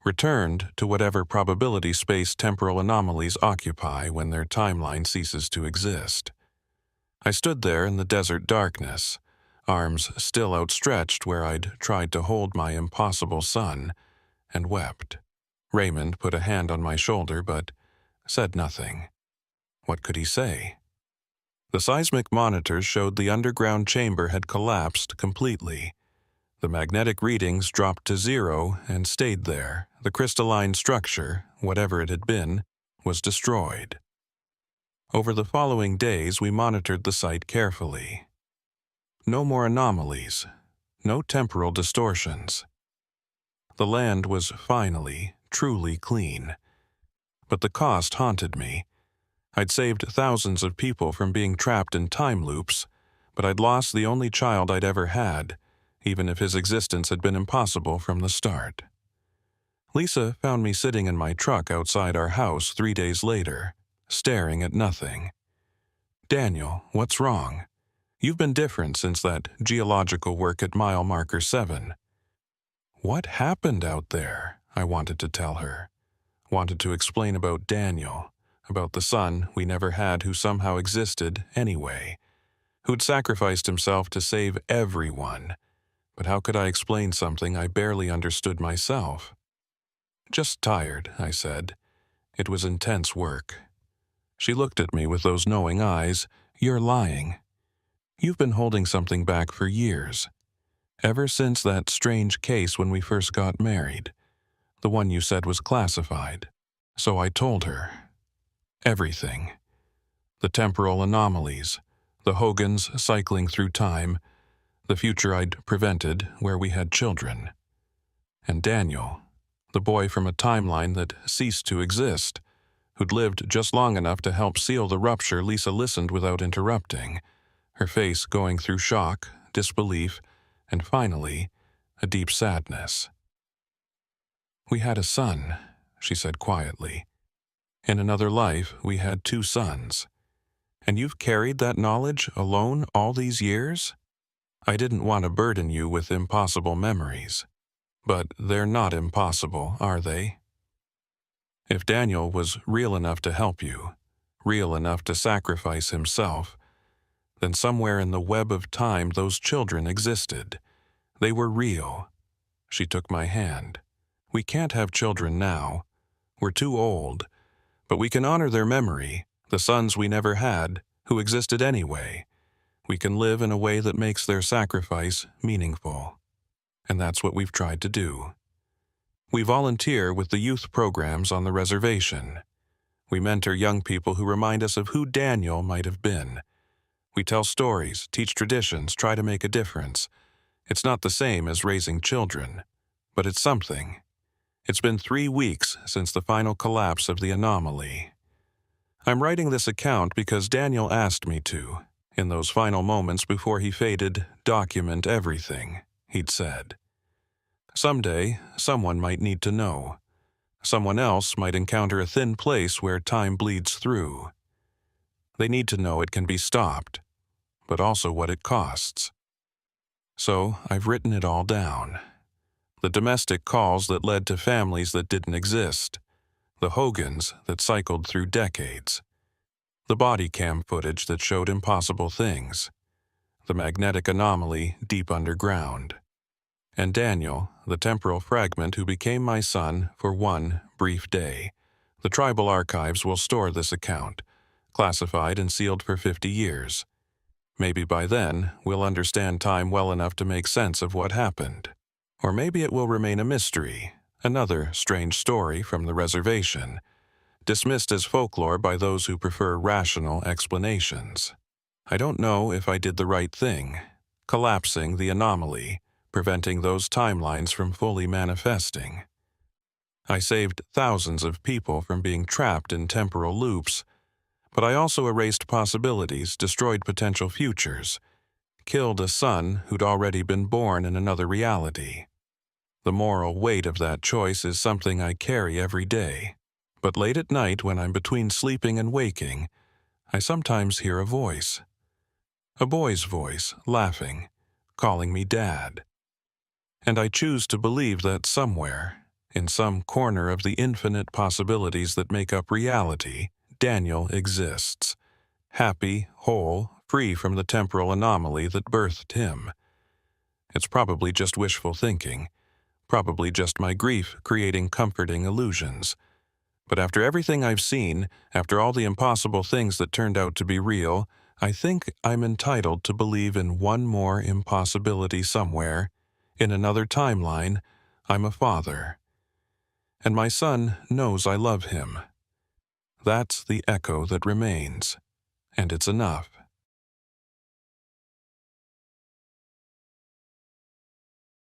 returned to whatever probability space-temporal anomalies occupy when their timeline ceases to exist. I stood there in the desert darkness, arms still outstretched where I'd tried to hold my impossible son, and wept. Raymond put a hand on my shoulder but said nothing. What could he say? The seismic monitors showed the underground chamber had collapsed completely. The magnetic readings dropped to 0 and stayed there. The crystalline structure, whatever it had been, was destroyed. Over the following days, we monitored the site carefully. No more anomalies, no temporal distortions. The land was finally, truly clean. But the cost haunted me. I'd saved thousands of people from being trapped in time loops, but I'd lost the only child I'd ever had, even if his existence had been impossible from the start. Lisa found me sitting in my truck outside our house 3 days later, staring at nothing. "Daniel, what's wrong? You've been different since that geological work at mile marker 7. "What happened out there?" I wanted to tell her. Wanted to explain about Daniel, about the son we never had who somehow existed anyway, who'd sacrificed himself to save everyone. But how could I explain something I barely understood myself? "Just tired," I said. "It was intense work." She looked at me with those knowing eyes. "You're lying. You've been holding something back for years. Ever since that strange case when we first got married. The one you said was classified." So I told her. Everything. The temporal anomalies, the Hogans cycling through time, the future I'd prevented where we had children. And Daniel, the boy from a timeline that ceased to exist, who'd lived just long enough to help seal the rupture. Lisa listened without interrupting, her face going through shock, disbelief, and finally, a deep sadness. "We had a son," she said quietly. "In another life, we had 2 sons. And you've carried that knowledge alone all these years? I didn't want to burden you with impossible memories. But they're not impossible, are they? If Daniel was real enough to help you, real enough to sacrifice himself, then somewhere in the web of time those children existed. They were real." She took my hand. "We can't have children now. We're too old. But we can honor their memory, the sons we never had, who existed anyway. We can live in a way that makes their sacrifice meaningful. And that's what we've tried to do. We volunteer with the youth programs on the reservation. We mentor young people who remind us of who Daniel might have been. We tell stories, teach traditions, try to make a difference. It's not the same as raising children, but it's something. It's been 3 weeks since the final collapse of the anomaly. I'm writing this account because Daniel asked me to, in those final moments before he faded, document everything," he'd said. Someday, someone might need to know. Someone else might encounter a thin place where time bleeds through. They need to know it can be stopped, but also what it costs. So I've written it all down. The domestic calls that led to families that didn't exist. The Hogans that cycled through decades. The body cam footage that showed impossible things. the magnetic anomaly deep underground. And Daniel, the temporal fragment who became my son for one brief day. The tribal archives will store this account, classified and sealed for 50 years. Maybe by then, we'll understand time well enough to make sense of what happened. Or maybe it will remain a mystery, another strange story from the reservation, dismissed as folklore by those who prefer rational explanations. I don't know if I did the right thing, collapsing the anomaly, preventing those timelines from fully manifesting. I saved thousands of people from being trapped in temporal loops, but I also erased possibilities, destroyed potential futures, killed a son who'd already been born in another reality. The moral weight of that choice is something I carry every day. But late at night, when I'm between sleeping and waking, I sometimes hear a voice. A boy's voice, laughing, calling me Dad. And I choose to believe that somewhere, in some corner of the infinite possibilities that make up reality, Daniel exists. Happy, whole, free from the temporal anomaly that birthed him. It's probably just wishful thinking, probably just my grief creating comforting illusions. But after everything I've seen, after all the impossible things that turned out to be real, I think I'm entitled to believe in one more impossibility somewhere. In another timeline, I'm a father. And my son knows I love him. That's the echo that remains, and it's enough.